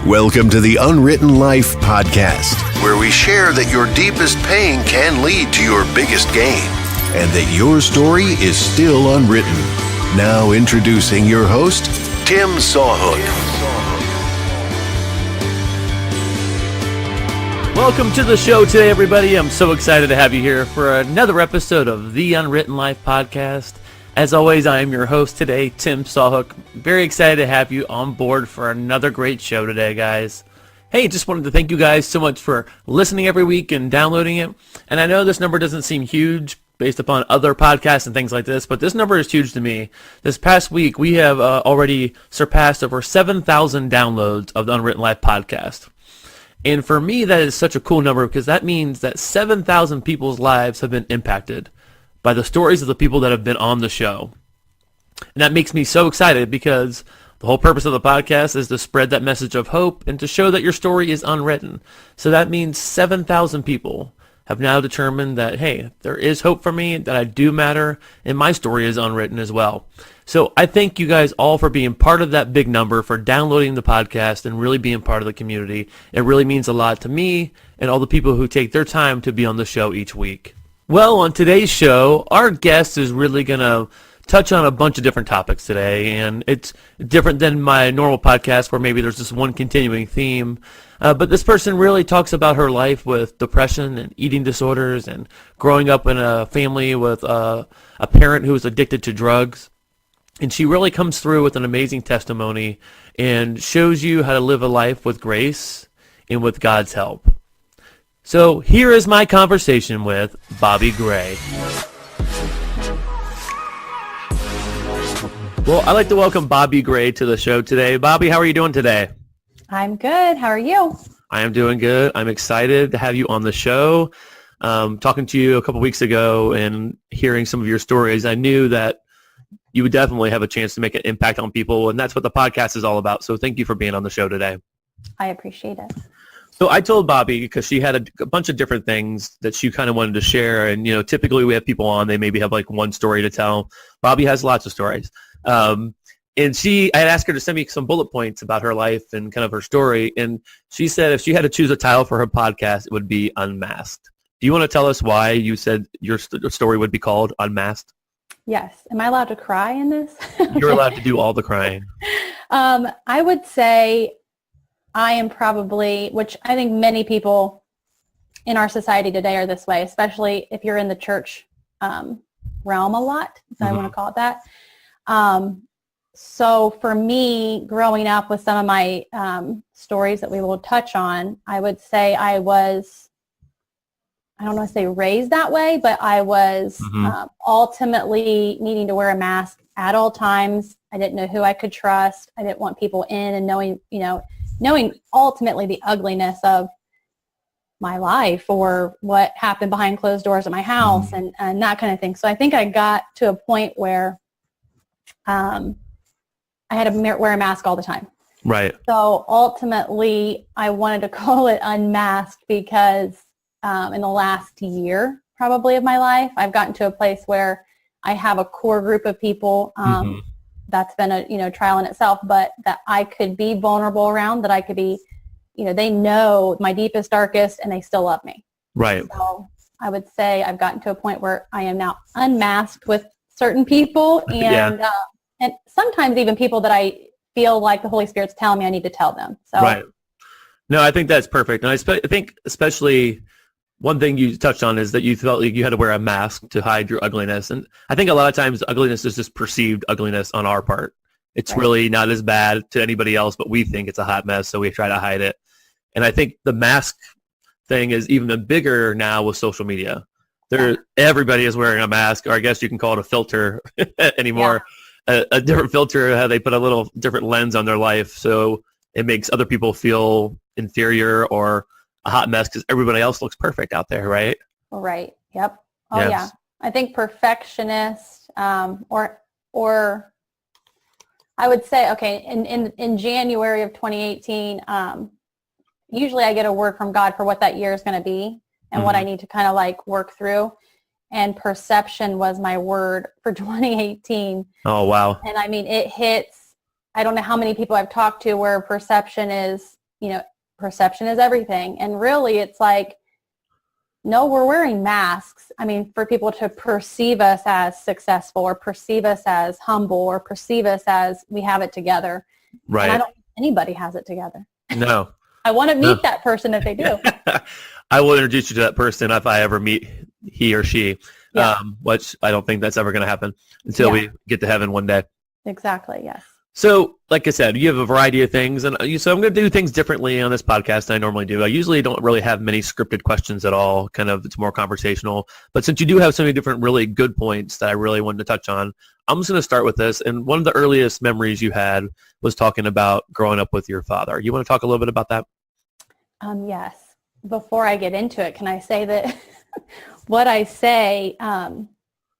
Welcome to the Unwritten Life podcast, where we share that your deepest pain can lead to your biggest gain, and that your story is still unwritten. Now introducing your host, Tim Sawhook. Welcome to the show today, everybody. I'm so excited to have you here for another episode of the Unwritten Life podcast. As always, I am your host today, Tim Sawhook. Very excited to have you on board for another great show today, guys. Hey, just wanted to thank you guys so much for listening every week and downloading it. And I know this number doesn't seem huge based upon other podcasts and things like this, but this number is huge to me. This past week, we have already surpassed over 7,000 downloads of the Unwritten Life podcast. And for me, that is such a cool number because that means that 7,000 people's lives have been impacted by the stories of the people that have been on the show. And that makes me so excited because the whole purpose of the podcast is to spread that message of hope and to show that your story is unwritten. So that means 7,000 people have now determined that, hey, there is hope for me, that I do matter, and my story is unwritten as well. So I thank you guys all for being part of that big number, for downloading the podcast and really being part of the community. It really means a lot to me and all the people who take their time to be on the show each week. Well, on today's show, our guest is really going to touch on a bunch of different topics today, and it's different than my normal podcast where maybe there's just one continuing theme. But this person really talks about her life with depression and eating disorders and growing up in a family with a parent who was addicted to drugs. And she really comes through with an amazing testimony and shows you how to live a life with grace and with God's help. So here is my conversation with Bobi Gray. Well, I'd like to welcome Bobi Gray to the show today. Bobi, how are you doing today? I'm good. How are you? I am doing good. I'm excited to have you on the show. Talking to you a couple weeks ago and hearing some of your stories, I knew that you would definitely have a chance to make an impact on people, and that's what the podcast is all about. So thank you for being on the show today. I appreciate it. So I told Bobi, because she had a bunch of different things that she kind of wanted to share, and typically we have people on, they maybe have like one story to tell. Bobi has lots of stories. And I had asked her to send me some bullet points about her life and kind of her story, and she said if she had to choose a title for her podcast, it would be Unmasked. Do you want to tell us why you said your story would be called Unmasked? Yes. Am I allowed to cry in this? You're allowed to do all the crying. I would say I am probably, which I think many people in our society today are this way, especially if you're in the church realm a lot, so I want to call it that. So for me, growing up with some of my stories that we will touch on, I would say I was, I don't want to say raised that way, but I was ultimately needing to wear a mask at all times. I didn't know who I could trust. I didn't want people in and knowing ultimately the ugliness of my life or what happened behind closed doors at my house and that kind of thing. So I think I got to a point where I had to wear a mask all the time. Right. So ultimately I wanted to call it Unmasked because in the last year probably of my life, I've gotten to a place where I have a core group of people that's been a trial in itself, but that I could be vulnerable around, that I could be, they know my deepest, darkest, and they still love me. Right. So I would say I've gotten to a point where I am now unmasked with certain people and and sometimes even people that I feel like the Holy Spirit's telling me I need to tell them. So. Right. No, I think that's perfect. And I think especially one thing you touched on is that you felt like you had to wear a mask to hide your ugliness. And I think a lot of times ugliness is just perceived ugliness on our part. It's really not as bad to anybody else, but we think it's a hot mess, so we try to hide it. And I think the mask thing is even bigger now with social media. Everybody is wearing a mask, or I guess you can call it a filter anymore. Yeah. A different filter, how they put a little different lens on their life, so it makes other people feel inferior or a hot mess because everybody else looks perfect out there, right? Right. Yep. Oh, yes. Yeah. I think perfectionist, or I would say, okay, in January of 2018, usually I get a word from God for what that year is going to be and what I need to kind of like work through. And perception was my word for 2018. Oh, wow. And I mean, it hits, I don't know how many people I've talked to where perception is perception is everything. And really it's like, no, we're wearing masks. I mean, for people to perceive us as successful or perceive us as humble or perceive us as we have it together. Right. And I don't think anybody has it together. No. I want to meet that person if they do. I will introduce you to that person if I ever meet he or she, which I don't think that's ever going to happen until we get to heaven one day. Exactly, yes. So, like I said, you have a variety of things, and so I'm going to do things differently on this podcast than I normally do. I usually don't really have many scripted questions at all. Kind of, it's more conversational. But since you do have so many different really good points that I really wanted to touch on, I'm just going to start with this. And one of the earliest memories you had was talking about growing up with your father. You want to talk a little bit about that? Yes. Before I get into it, can I say that what I say,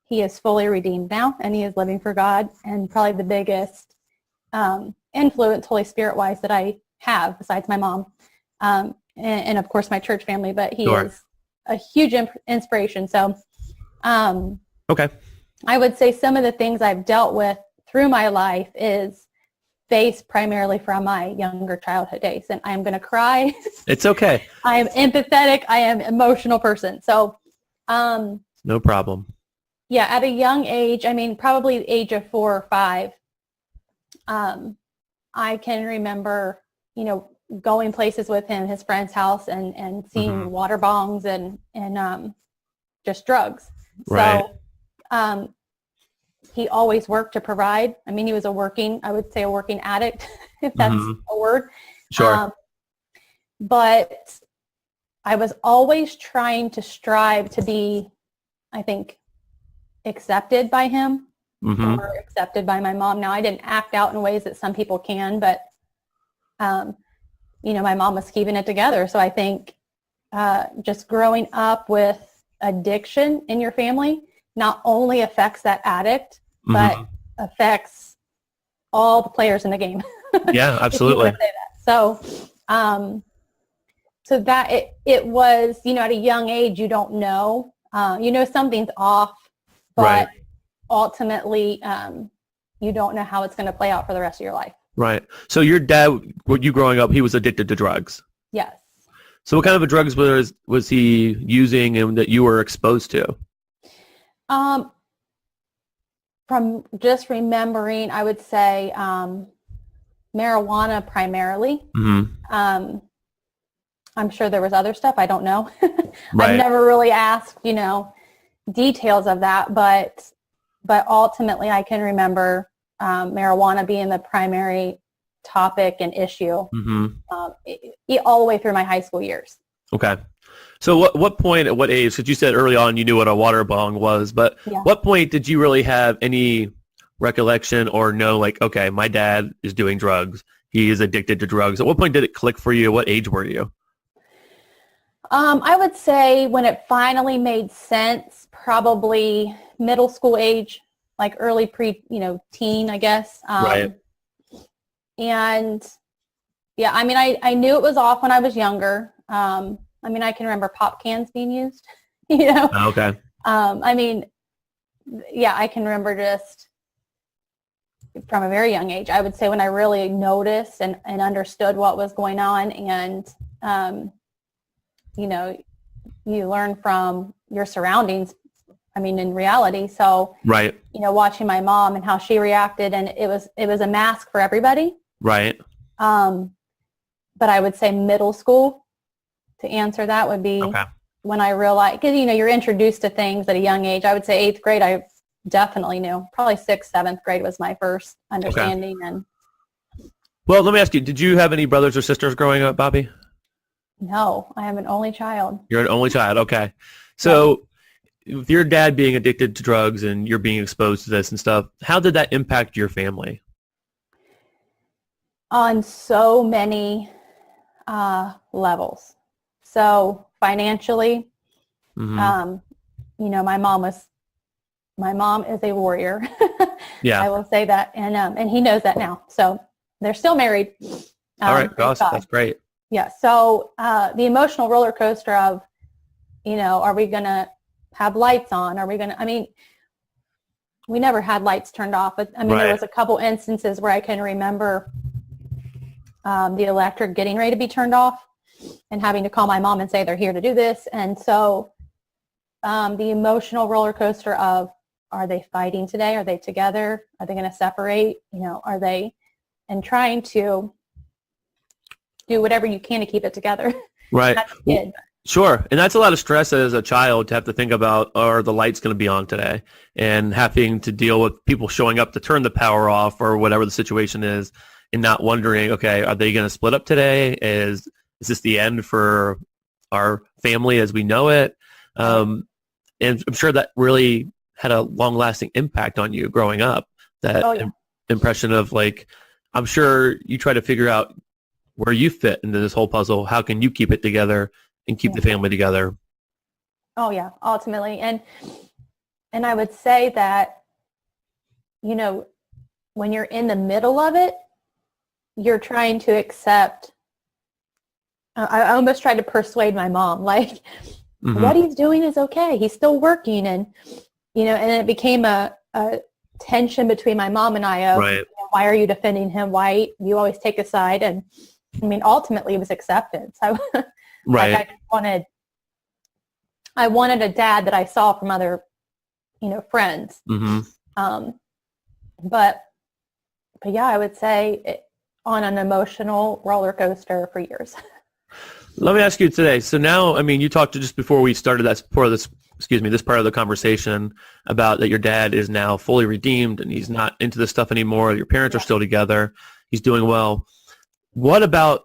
he is fully redeemed now, and he is living for God, and probably the biggest influence Holy Spirit wise that I have besides my mom and of course my church family, but he is a huge inspiration. So okay, I would say some of the things I've dealt with through my life is based primarily from my younger childhood days, and I'm going to cry. It's okay. I am empathetic. I am an emotional person. So no problem. Yeah, at a young age, I mean probably the age of 4 or 5, I can remember, going places with him, his friend's house, and seeing water bongs and just drugs. Right. So he always worked to provide. I mean, he was I would say a working addict, if that's a word. Sure. But I was always trying to strive to be, I think, accepted by him. Or accepted by my mom. Now, I didn't act out in ways that some people can, but, my mom was keeping it together. So I think just growing up with addiction in your family not only affects that addict, but affects all the players in the game. Yeah, absolutely. Say that. So, so that it was, at a young age, you don't know, something's off, but ultimately, you don't know how it's going to play out for the rest of your life. Right. So your dad, when you growing up, he was addicted to drugs. Yes. So what kind of drugs was he using and that you were exposed to? From just remembering, I would say marijuana primarily. I'm sure there was other stuff. I don't know. I've never really asked, details of that, but ultimately I can remember marijuana being the primary topic and issue all the way through my high school years. Okay. So what point, at what age, because you said early on you knew what a water bong was, but what point did you really have any recollection or know, like, okay, my dad is doing drugs, he is addicted to drugs? At what point did it click for you? What age were you? I would say when it finally made sense, probably middle school age, like early teen, I guess. And yeah, I mean, I knew it was off when I was younger. I mean, I can remember pop cans being used, Okay. I mean, yeah, I can remember just from a very young age, I would say when I really noticed and understood what was going on. And, you learn from your surroundings, I mean, in reality. So, watching my mom and how she reacted, and it was a mask for everybody. Right. But I would say middle school, to answer that, would be when I realized, because, you're introduced to things at a young age. I would say 8th grade, I definitely knew. Probably 6th, 7th grade was my first understanding. And well, let me ask you, did you have any brothers or sisters growing up, Bobi? No, I am an only child. You're an only child. Okay. So with your dad being addicted to drugs and you're being exposed to this and stuff, how did that impact your family? On so many levels. So financially, my mom is a warrior. Yeah. I will say that. And he knows that now. So they're still married. All right. Gosh, that's great. Yeah. So the emotional roller coaster of, are we going to have lights on? We never had lights turned off. There was a couple instances where I can remember the electric getting ready to be turned off and having to call my mom and say they're here to do this. And so the emotional roller coaster of, are they fighting today? Are they together? Are they going to separate? Are they, and trying to do whatever you can to keep it together. Right. As a kid. Sure. And that's a lot of stress as a child to have to think about, are the lights going to be on today? And having to deal with people showing up to turn the power off or whatever the situation is, and not wondering, okay, are they going to split up today? Is this the end for our family as we know it? And I'm sure that really had a long-lasting impact on you growing up, that impression of like, I'm sure you try to figure out where you fit into this whole puzzle. How can you keep it together and keep the family together? Oh yeah, ultimately. And I would say that, when you're in the middle of it, you're trying to accept, I almost tried to persuade my mom, like, what he's doing is okay. He's still working. And, and it became a tension between my mom and I of, right. Why are you defending him? Why you always take a side? And ultimately it was acceptance. Right. Like I wanted a dad that I saw from other, friends. But yeah, I would say on an emotional roller coaster for years. Let me ask you today. So now, you talked just before we started this part of the conversation about that your dad is now fully redeemed and he's not into this stuff anymore. Your parents are still together. He's doing well. What about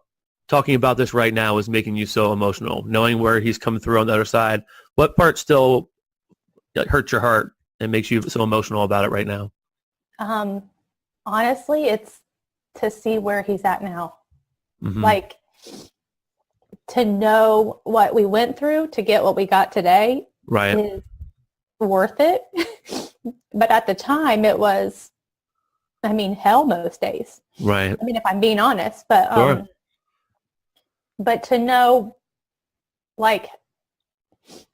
talking about this right now is making you so emotional, knowing where he's come through on the other side? What part still hurts your heart and makes you so emotional about it right now? Honestly, it's to see where he's at now. Like, to know what we went through to get what we got today is worth it. But at the time it was, hell most days. Right. If I'm being honest, but, sure. But to know, like,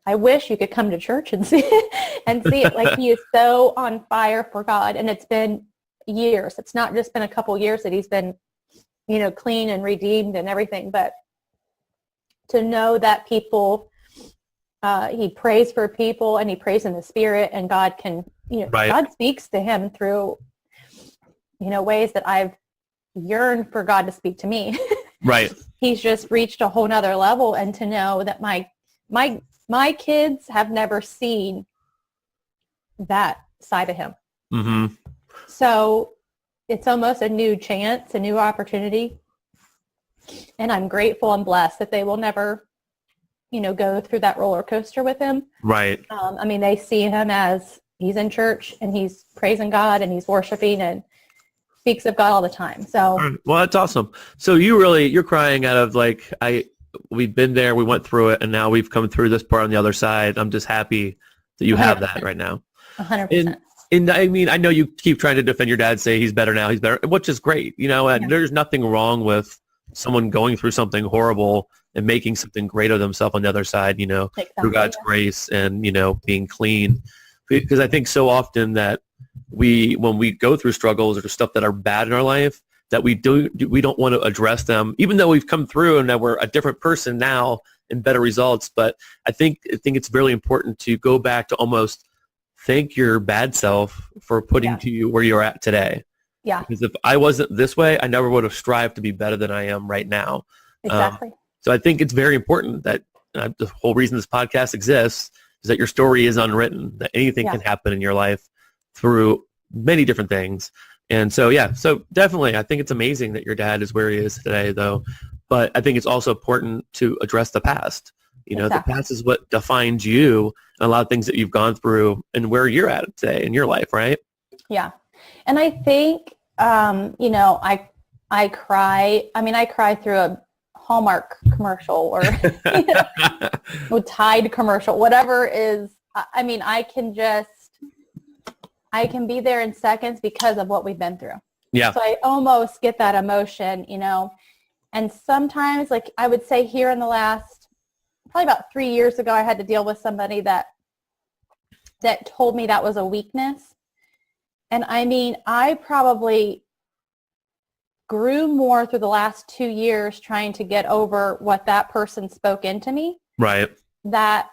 I wish you could come to church and see it. Like, he is so on fire for God, and it's been years. It's not just been a couple years that he's been, clean and redeemed and everything, but to know that people, he prays for people and he prays in the Spirit, and God can, God speaks to him through, ways that I've yearned for God to speak to me. Right. He's just reached a whole nother level, and to know that my kids have never seen that side of him. So it's almost a new chance, a new opportunity. And I'm grateful and blessed that they will never, go through that roller coaster with him. Right. They see him as he's in church and he's praising God and he's worshiping and speaks of God all the time. So, well, that's awesome. So you're crying out of like, we've been there, we went through it, and now we've come through this part on the other side. I'm just happy that you have that right now. 100%. And I know you keep trying to defend your dad, say he's better now, which is great, and there's nothing wrong with someone going through something horrible and making something great of themselves on the other side, exactly, through God's grace and, being clean. Because I think so often that when we go through struggles or stuff that are bad in our life, that we don't want to address them, even though we've come through and that we're a different person now and better results. But I think it's really important to go back to almost thank your bad self for putting you where you're at today. Yeah. Because if I wasn't this way, I never would have strived to be better than I am right now. Exactly. So I think it's very important that the whole reason this podcast exists is that your story is unwritten, that anything can happen in your life through many different things. And so, so definitely, I think it's amazing that your dad is where he is today, though. But I think it's also important to address the past. The past is what defines you and a lot of things that you've gone through and where you're at today in your life, right? Yeah. And I think, I cry. I cry through a Hallmark commercial or a Tide commercial, whatever is, I can be there in seconds because of what we've been through. Yeah. So I almost get that emotion, and sometimes, like I would say here in the last, probably about 3 years ago, I had to deal with somebody that told me that was a weakness. And I probably grew more through the last 2 years trying to get over what that person spoke into me. Right. That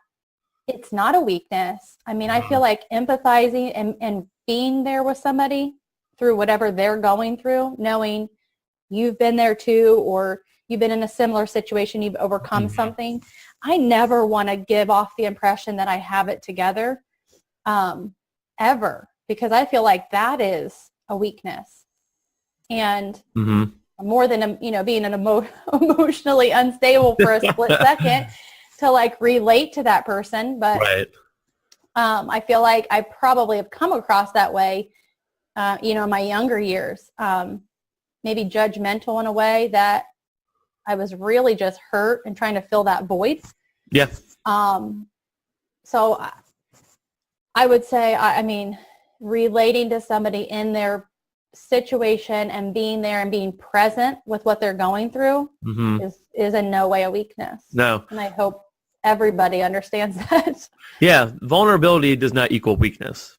it's not a weakness. I mean, I feel like empathizing and being there with somebody through whatever they're going through, knowing you've been there too, or you've been in a similar situation, you've overcome something. I never want to give off the impression that I have it together, ever, because I feel like that is a weakness. And more than, being an emotionally unstable for a split second to like relate to that person. But I feel like I probably have come across that way, in my younger years, maybe judgmental in a way that I was really just hurt and trying to fill that void. Yeah. So I would say, I mean, relating to somebody in their situation and being there and being present with what they're going through is in no way a weakness. No. And I hope everybody understands that. Yeah. Vulnerability does not equal weakness.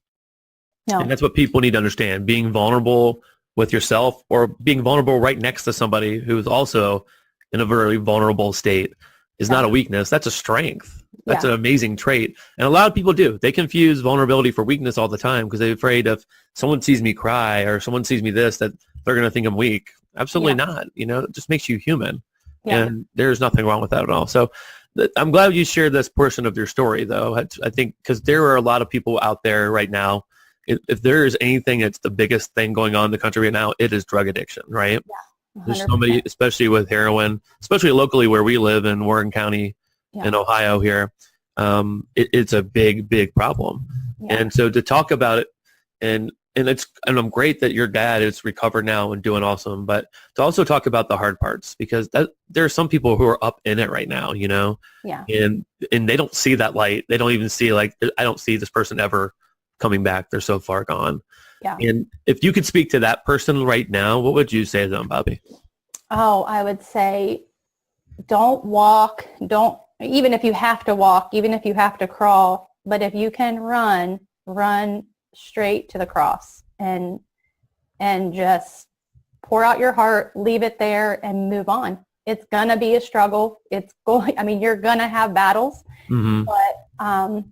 No. And that's what people need to understand. Being vulnerable with yourself or being vulnerable right next to somebody who is also in a very vulnerable state is not a weakness. That's a strength. That's an amazing trait. And a lot of people do. They confuse vulnerability for weakness all the time because they're afraid if someone sees me cry or someone sees me this, that they're going to think I'm weak. Absolutely not. It just makes you human. Yeah. And there's nothing wrong with that at all. So I'm glad you shared this portion of your story, though. I think because there are a lot of people out there right now. If there is anything that's the biggest thing going on in the country right now, it is drug addiction, right? Yeah, there's so many, especially with heroin, especially locally where we live in Warren County in Ohio here. It's a big, big problem. Yeah. And so to talk about it, and I'm great that your dad is recovered now and doing awesome, but to also talk about the hard parts, because there are some people who are up in it right now, Yeah. And they don't see that light. They don't even see, like, I don't see this person ever coming back. They're so far gone. Yeah. And if you could speak to that person right now, what would you say to them, Bobi? Oh, I would say don't walk. Even if you have to walk, even if you have to crawl, but if you can run straight to the cross and just pour out your heart, leave it there and move on. It's going to be a struggle. You're going to have battles, but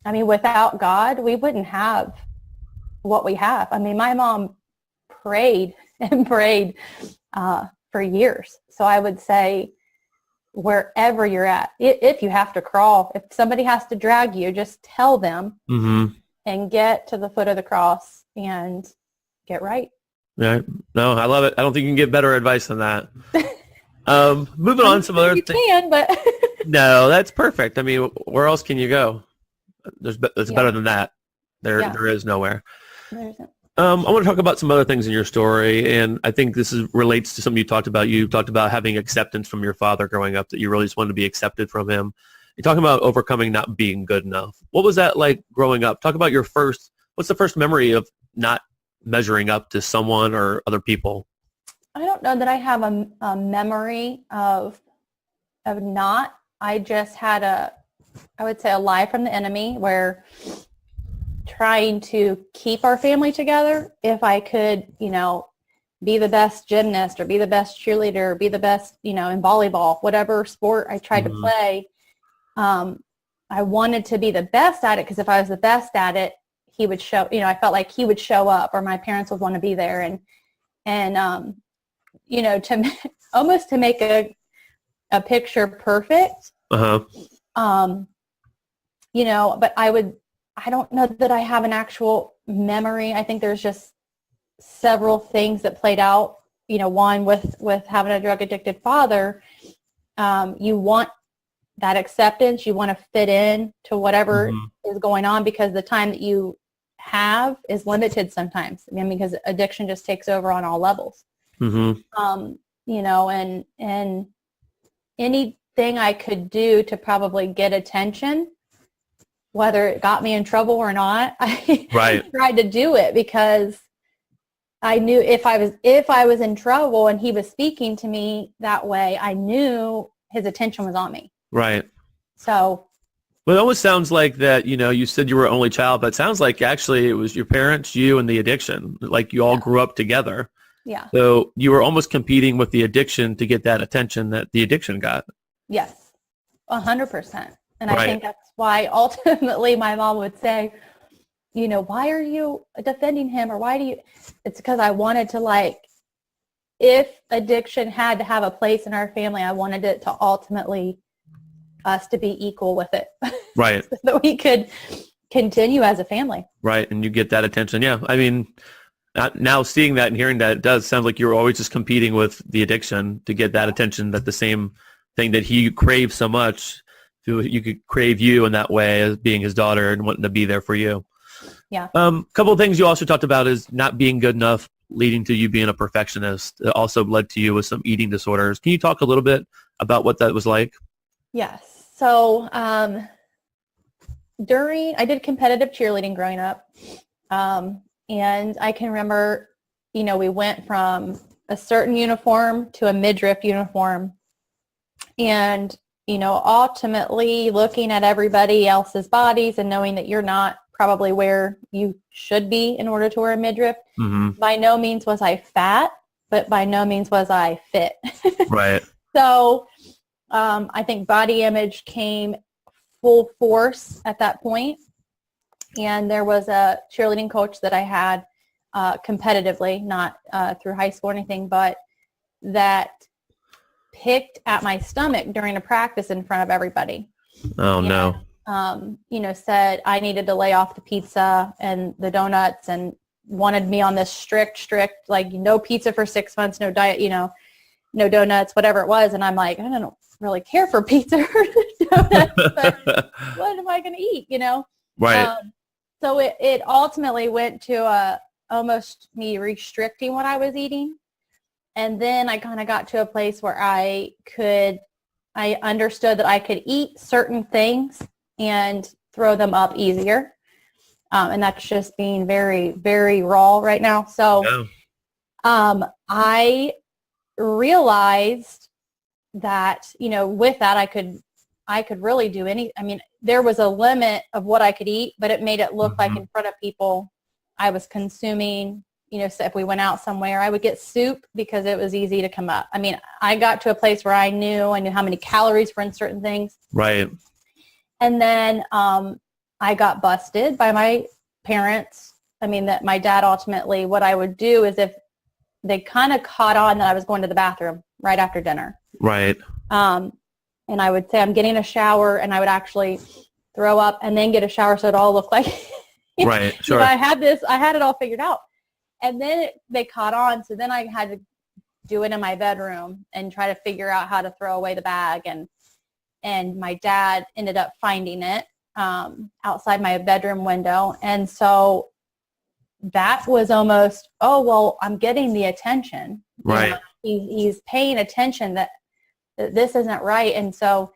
without God, we wouldn't have what we have. My mom prayed and prayed for years. So I would say wherever you're at, if you have to crawl, if somebody has to drag you, just tell them and get to the foot of the cross and get right. Yeah. No, I love it. I don't think you can get better advice than that. Moving on to some other things. You can, but no, that's perfect. Where else can you go? It's better than that. There is nowhere. There isn't. I want to talk about some other things in your story, and I think this relates to something you talked about. You talked about having acceptance from your father growing up, that you really just wanted to be accepted from him. You're talking about overcoming not being good enough. What was that like growing up? Talk about what's the first memory of not measuring up to someone or other people? I don't know that I have a memory of not. I just had I would say a lie from the enemy, where trying to keep our family together, if I could, be the best gymnast or be the best cheerleader or be the best, in volleyball, whatever sport I tried to play, I wanted to be the best at it, because if I was the best at it, he would show, I felt like he would show up, or my parents would want to be there, and to almost to make a picture perfect. But I don't know that I have an actual memory. I think there's just several things that played out. One with having a drug addicted father, you want that acceptance. You want to fit in to whatever is going on, because the time that you have is limited sometimes. Because addiction just takes over on all levels. And anything I could do to probably get attention, whether it got me in trouble or not, I tried to do it, because I knew if I was in trouble and he was speaking to me that way, I knew his attention was on me. Right. So. Well, it almost sounds like that, you said you were an only child, but it sounds like actually it was your parents, you, and the addiction. Like you all grew up together. Yeah. So you were almost competing with the addiction to get that attention that the addiction got. Yes, 100%. And Right. I think that's why ultimately my mom would say, why are you defending him, or why do you? It's because I wanted to, if addiction had to have a place in our family, I wanted it to ultimately us to be equal with it. Right. So that we could continue as a family. Right. And you get that attention. Yeah. I mean, now seeing that and hearing that, it does sound like you were always just competing with the addiction to get that attention, that the same thing that he craves so much, you could crave you in that way as being his daughter and wanting to be there for you. Yeah. Couple of things you also talked about is not being good enough, leading to you being a perfectionist. It also led to you with some eating disorders. Can you talk a little bit about what that was like? Yes. So I did competitive cheerleading growing up. And I can remember, we went from a certain uniform to a midriff uniform. And, ultimately looking at everybody else's bodies and knowing that you're not probably where you should be in order to wear a midriff. Mm-hmm. By no means was I fat, but by no means was I fit. Right. So I think body image came full force at that point. And there was a cheerleading coach that I had competitively, not through high school or anything, but that picked at my stomach during a practice in front of everybody. Oh, and, no. Said I needed to lay off the pizza and the donuts and wanted me on this strict, no pizza for 6 months, no diet, no donuts, whatever it was. And I'm like, I don't really care for pizza or donuts, but what am I going to eat, Right. So it ultimately went to almost me restricting what I was eating. And then I kind of got to a place where I understood that I could eat certain things and throw them up easier. And that's just being very, very raw right now. So I realized that, with that, I could really do there was a limit of what I could eat, but it made it look like in front of people I was consuming, so if we went out somewhere, I would get soup because it was easy to come up. I got to a place where I knew how many calories were in certain things. Right. And then I got busted by my parents. That my dad ultimately, what I would do is if they kind of caught on that I was going to the bathroom right after dinner. Right. And I would say I'm getting a shower, and I would actually throw up and then get a shower so it all looked like right. Sure. I had it all figured out. And then they caught on, so then I had to do it in my bedroom and try to figure out how to throw away the bag. And my dad ended up finding it outside my bedroom window. And so that was almost, I'm getting the attention. Right. He's paying attention that this isn't right. And so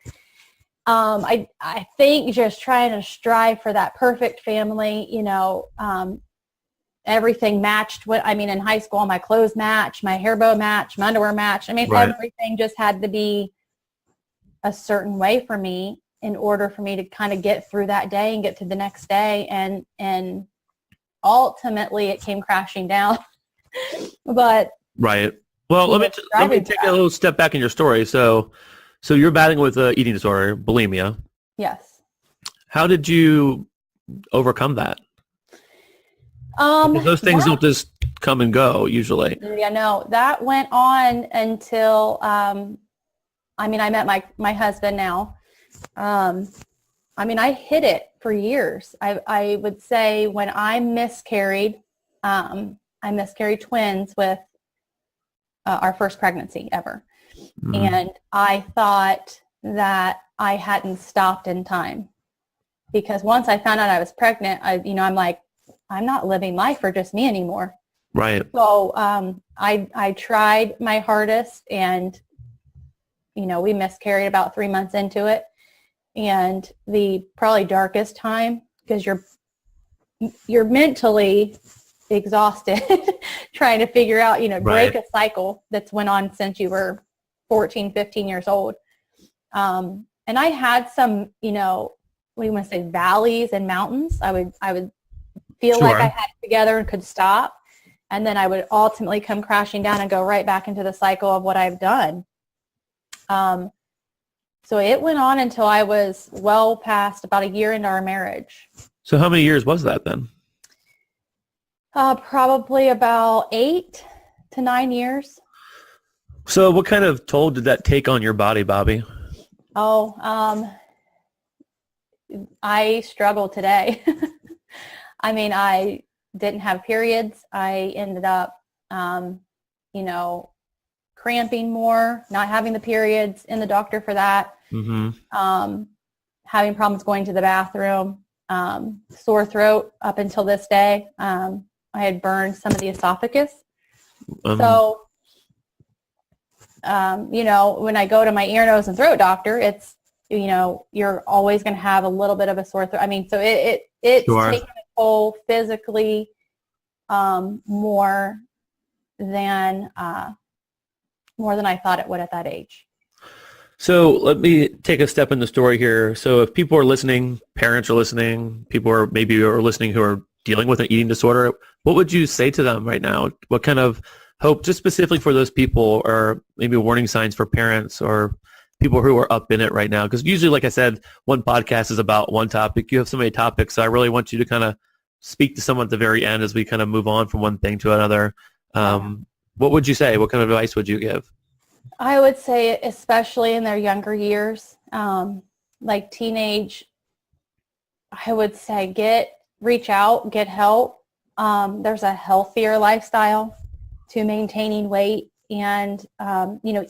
I think just trying to strive for that perfect family, everything matched in high school, my clothes matched, my hair bow matched, my underwear matched. Right. Everything just had to be a certain way for me in order for me to kind of get through that day and get to the next day. And ultimately it came crashing down. But right. Well, let me take a little step back in your story. So you're battling with an eating disorder, bulimia. Yes. How did you overcome that? Because those things don't just come and go usually. Yeah, no, that went on until, I met my husband now. I hid it for years. I would say when I miscarried twins with our first pregnancy ever. Mm-hmm. And I thought that I hadn't stopped in time, because once I found out I was pregnant, I'm like, I'm not living life for just me anymore. Right. So I tried my hardest, and we miscarried about 3 months into it. And the probably darkest time, because you're mentally exhausted trying to figure out, break a cycle that's went on since you were 14, 15 years old. And I had some, we want to say valleys and mountains. I would feel like I had it together and could stop. And then I would ultimately come crashing down and go right back into the cycle of what I've done. So it went on until I was well past about a year into our marriage. So how many years was that then? Probably about 8 to 9 years. So what kind of toll did that take on your body, Bobi? I struggle today. I mean, I didn't have periods. I ended up, cramping more, not having the periods, in the doctor for that. Mm-hmm. Having problems going to the bathroom, sore throat up until this day. I had burned some of the esophagus. So, when I go to my ear, nose, and throat doctor, it's, you're always going to have a little bit of a sore throat. I mean, so it's Sure. taking a toll physically more than I thought it would at that age. So let me take a step in the story here. So if people are listening, parents are listening, people are listening who are dealing with an eating disorder, what would you say to them right now? What kind of hope, just specifically for those people, or maybe warning signs for parents or people who are up in it right now? Because usually, like I said, one podcast is about one topic. You have so many topics. So I really want you to kind of speak to someone at the very end as we kind of move on from one thing to another. What would you say? What kind of advice would you give? I would say, especially in their younger years, like teenage, I would say reach out, get help. There's a healthier lifestyle to maintaining weight and,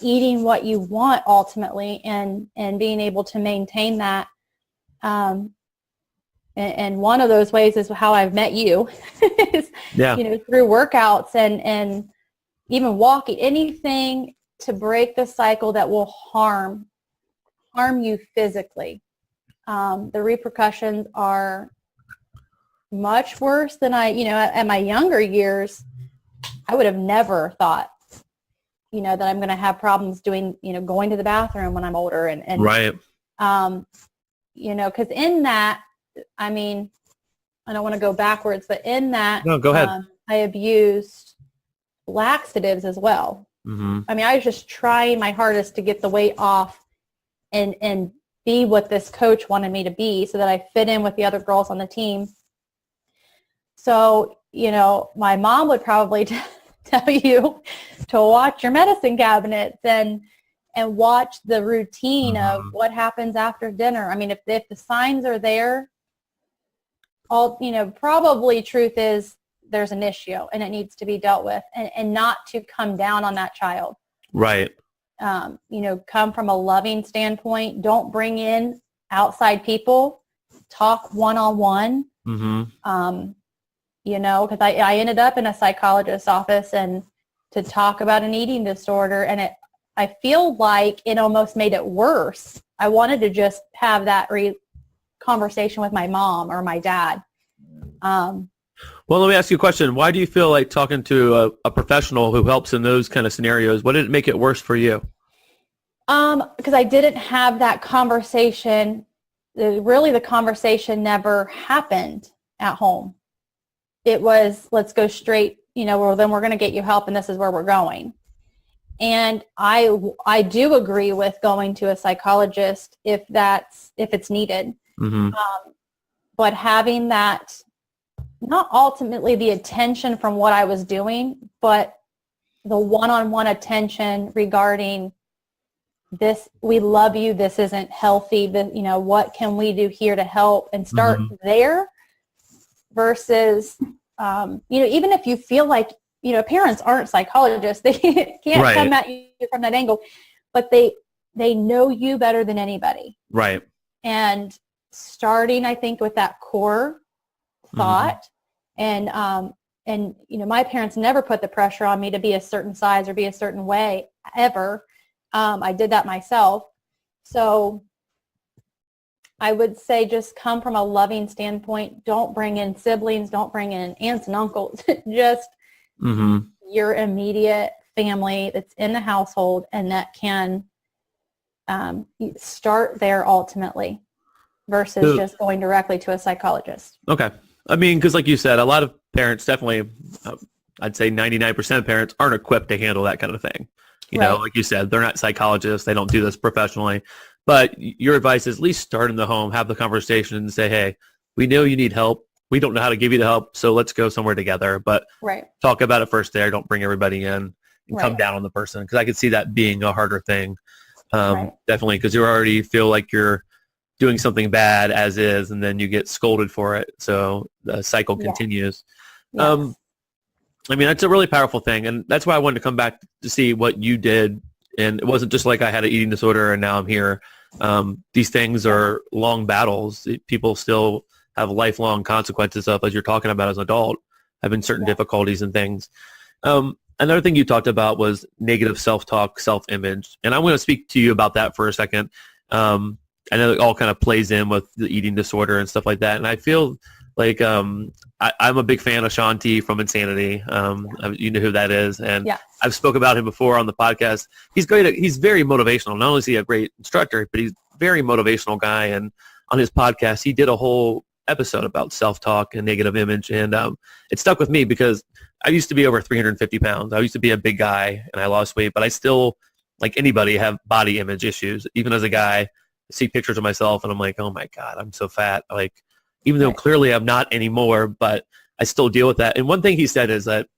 eating what you want ultimately, and being able to maintain that. And one of those ways is how I've met you is, through workouts and even walking, anything to break the cycle that will harm you physically. The repercussions are much worse than at my younger years. I would have never thought, that I'm going to have problems going to the bathroom when I'm older and right. Because in that, I mean, I don't want to go backwards, but in that, No, go ahead. I abused laxatives as well. Mm-hmm. I mean, I was just trying my hardest to get the weight off and be what this coach wanted me to be so that I fit in with the other girls on the team. So, my mom would probably tell you to watch your medicine cabinets and watch the routine of what happens after dinner. I mean, if the signs are there, probably truth is there's an issue and it needs to be dealt with, and not to come down on that child. Right. Come from a loving standpoint. Don't bring in outside people. Talk one-on-one. Mm-hmm. Because I ended up in a psychologist's office and to talk about an eating disorder, and I feel like it almost made it worse. I wanted to just have that conversation with my mom or my dad. Well, let me ask you a question. Why do you feel like talking to a professional who helps in those kind of scenarios, what did it make it worse for you? Because I didn't have that conversation. The conversation never happened at home. It was, let's go straight, well, then we're going to get you help and this is where we're going. And I do agree with going to a psychologist if it's needed. Mm-hmm. But having that, not ultimately the attention from what I was doing, but the one-on-one attention regarding this, we love you, this isn't healthy, what can we do here to help, and start there versus, even if you feel like, parents aren't psychologists, they can't come at you from that angle, but they know you better than anybody. Right. And starting, I think, with that core thought, and my parents never put the pressure on me to be a certain size or be a certain way ever. I did that myself. So I would say just come from a loving standpoint. Don't bring in siblings. Don't bring in aunts and uncles. Just your immediate family that's in the household, and that can start there ultimately versus just going directly to a psychologist. Okay. I mean, because like you said, a lot of parents definitely I'd say 99% of parents aren't equipped to handle that kind of thing. You know, like you said, they're not psychologists. They don't do this professionally. But your advice is at least start in the home, have the conversation and say, hey, we know you need help. We don't know how to give you the help, so let's go somewhere together. But talk about it first there. Don't bring everybody in and come down on the person, because I could see that being a harder thing. Definitely, because you already feel like you're doing something bad as is, and then you get scolded for it. So the cycle continues. Yes. I mean, that's a really powerful thing. And that's why I wanted to come back to see what you did. And it wasn't just like I had an eating disorder and now I'm here. These things are long battles. People still have lifelong consequences of, as you're talking about as an adult, having certain difficulties and things. Another thing you talked about was negative self-talk, self-image. And I want to speak to you about that for a second. I know it all kind of plays in with the eating disorder and stuff like that. And I feel like I'm a big fan of Sean T from Insanity. You know who that is. And I've spoke about him before on the podcast. He's great. He's very motivational. Not only is he a great instructor, but he's a very motivational guy. And on his podcast, he did a whole episode about self-talk and negative image. And it stuck with me because I used to be over 350 pounds. I used to be a big guy and I lost weight, but I still, like anybody, have body image issues. Even as a guy, I see pictures of myself and I'm like, oh my God, I'm so fat. Like, even though clearly I'm not anymore, but I still deal with that. And one thing he said is that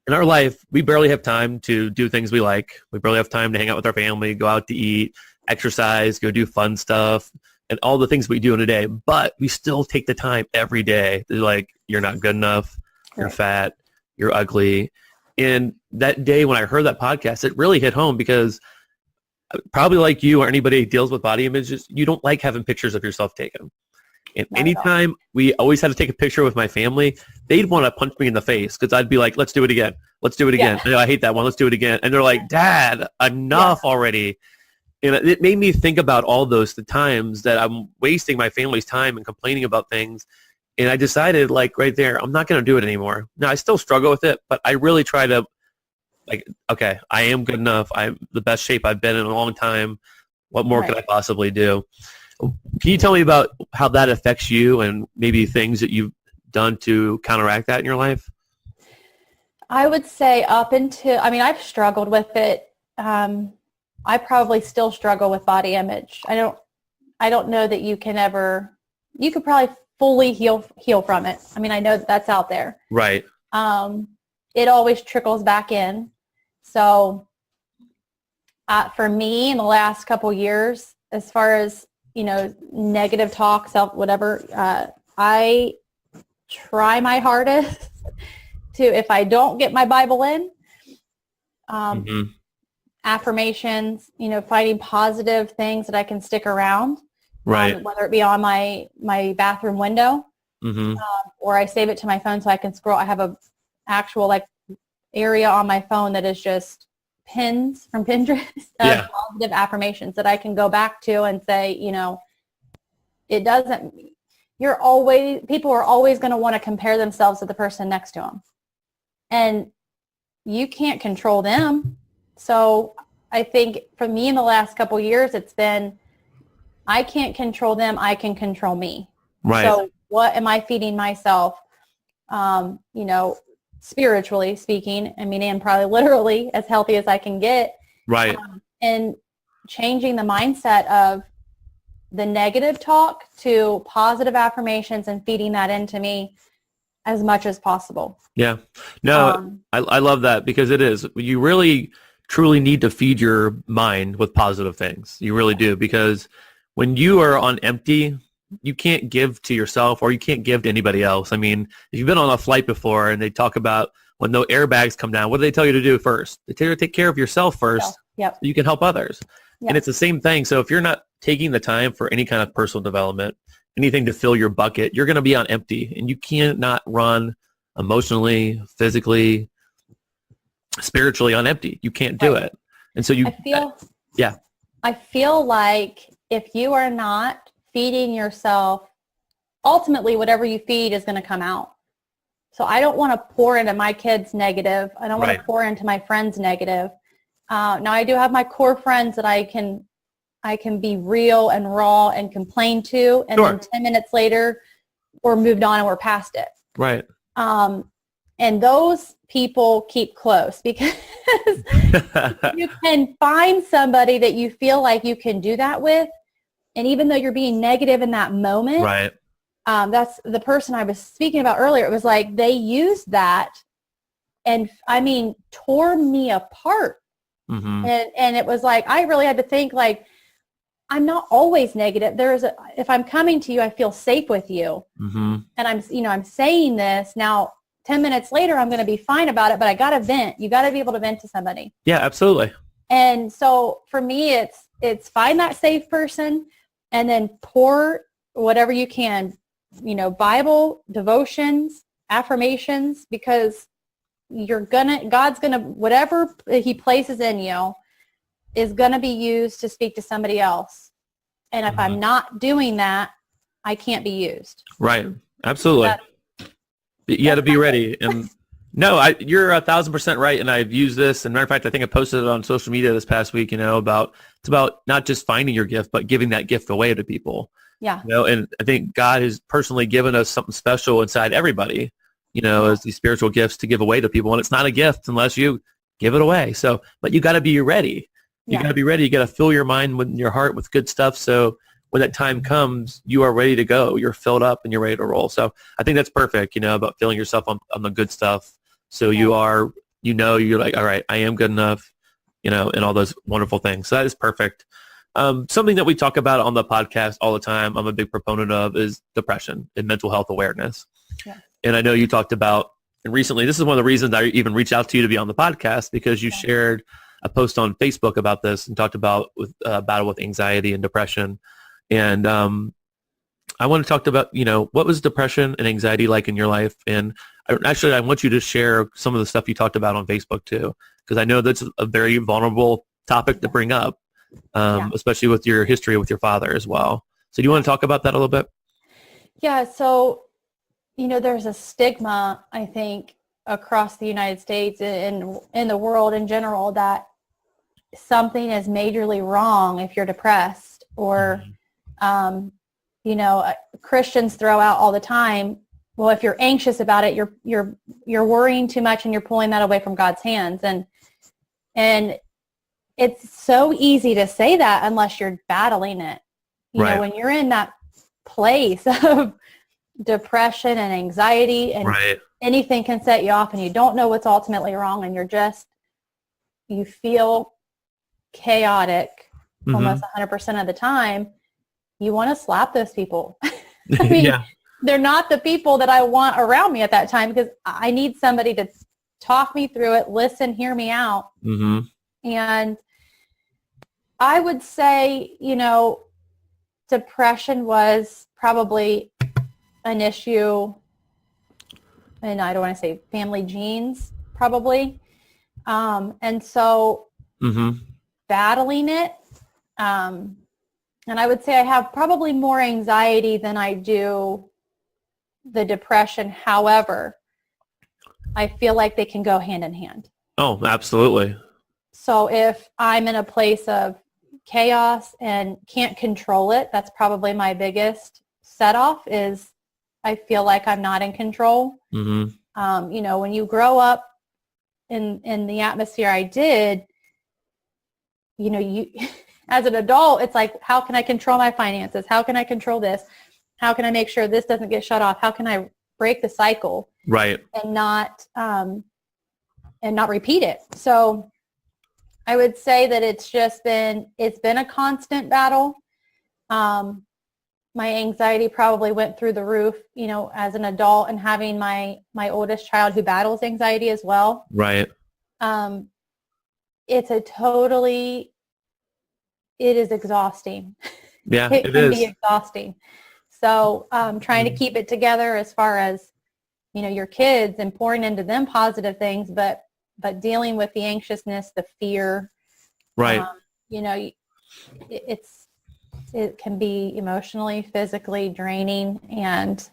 in our life, we barely have time to do things we like. We barely have time to hang out with our family, go out to eat, exercise, go do fun stuff, and all the things we do in a day. But we still take the time every day to like, you're not good enough, you're fat, you're ugly. And that day when I heard that podcast, it really hit home because probably like you or anybody who deals with body images, you don't like having pictures of yourself taken. And anytime we always had to take a picture with my family, they'd want to punch me in the face because I'd be like, let's do it again. Let's do it again. No, I hate that one. Let's do it again. And they're like, Dad, enough already. And it made me think about all the times that I'm wasting my family's time and complaining about things. And I decided, like, right there, I'm not going to do it anymore. Now, I still struggle with it, but I really try to, like, okay, I am good enough. I'm the best shape I've been in a long time. What more could I possibly do? Can you tell me about how that affects you and maybe things that you've done to counteract that in your life? I would say I've struggled with it. I probably still struggle with body image. I don't know that you could probably fully heal from it. I mean, I know that's out there. Right. It always trickles back in. So for me in the last couple years, as far as, negative talk, I try my hardest to, if I don't get my Bible in, affirmations, finding positive things that I can stick around, whether it be on my bathroom window, or I save it to my phone so I can scroll. I have a actual area on my phone that is just pins from Pinterest of positive affirmations that I can go back to and say, people are always going to want to compare themselves to the person next to them. And you can't control them. So I think for me in the last couple of years, it's been, I can't control them. I can control me. Right. So what am I feeding myself? Spiritually speaking, and probably literally as healthy as I can get. Right. And changing the mindset of the negative talk to positive affirmations and feeding that into me as much as possible. Yeah. No, I love that because it is. You really, truly need to feed your mind with positive things. You really do, because when you are on empty, you can't give to yourself or you can't give to anybody else. I mean, if you've been on a flight before and they talk about when no airbags come down, what do they tell you to do first? They tell you to take care of yourself first so you can help others. Yep. And it's the same thing. So if you're not taking the time for any kind of personal development, anything to fill your bucket, you're going to be on empty, and you can't not run emotionally, physically, spiritually on empty. You can't do it. And so I feel like if you are not feeding yourself, ultimately whatever you feed is going to come out. So I don't want to pour into my kids negative. I don't want to pour into my friends negative. Now I do have my core friends that I can be real and raw and complain to, and then 10 minutes later we're moved on and we're past it. Right. And those people keep close because you can find somebody that you feel like you can do that with. And even though you're being negative in that moment, Right. That's the person I was speaking about earlier. It was like they used that and, I mean, tore me apart. Mm-hmm. And it was like, I really had to think, like, I'm not always negative. If I'm coming to you, I feel safe with you. Mm-hmm. And I'm saying this now. 10 minutes later, I'm going to be fine about it, but I got to vent. You got to be able to vent to somebody. Yeah, absolutely. And so for me, it's find that safe person and then pour whatever you can, Bible, devotions, affirmations, because God's going to, whatever he places in you is going to be used to speak to somebody else. And if I'm not doing that, I can't be used. Right. Absolutely. You got to be ready. And no, you're 1,000% right. And I've used this. And matter of fact, I think I posted it on social media this past week, it's about not just finding your gift, but giving that gift away to people. Yeah. And I think God has personally given us something special inside everybody, as these spiritual gifts to give away to people. And it's not a gift unless you give it away. So, but you got to be ready. You got to be ready. You got to fill your mind with your heart with good stuff. So when that time comes, you are ready to go. You're filled up and you're ready to roll. So I think that's perfect, about filling yourself on the good stuff. So you're like, all right, I am good enough, and all those wonderful things. So that is perfect. Something that we talk about on the podcast all the time, I'm a big proponent of, is depression and mental health awareness. Yeah. And I know you talked about, and recently, this is one of the reasons I even reached out to you to be on the podcast, because you shared a post on Facebook about this and talked about battle with anxiety and depression. And I want to talk about, what was depression and anxiety like in your life? And I want you to share some of the stuff you talked about on Facebook too, because I know that's a very vulnerable topic to bring up, especially with your history with your father as well. So do you want to talk about that a little bit? Yeah. So, there's a stigma, I think, across the United States and in the world in general, that something is majorly wrong if you're depressed, or Christians throw out all the time, well, if you're anxious about it, you're worrying too much and you're pulling that away from God's hands. And it's so easy to say that unless you're battling it. When you're in that place of depression and anxiety and anything can set you off and you don't know what's ultimately wrong and you feel chaotic almost 100% of the time, you want to slap those people. I mean, they're not the people that I want around me at that time, because I need somebody to talk me through it, listen, hear me out. Mm-hmm. And I would say, depression was probably an issue, and I don't want to say family genes, probably. And so battling it, and I would say I have probably more anxiety than I do the depression. However, I feel like they can go hand in hand. Oh, absolutely. So if I'm in a place of chaos and can't control it, that's probably my biggest set-off, is I feel like I'm not in control. Mm-hmm. When you grow up in the atmosphere I did, you as an adult, it's like, how can I control my finances? How can I control this? How can I make sure this doesn't get shut off? How can I break the cycle? Right. And not repeat it. So I would say that it's been a constant battle. My anxiety probably went through the roof, as an adult, and having my oldest child who battles anxiety as well. Right. It is exhausting. Yeah, it can be exhausting. So trying to keep it together as far as, your kids and pouring into them positive things, but dealing with the anxiousness, the fear. Right. It can be emotionally, physically draining, and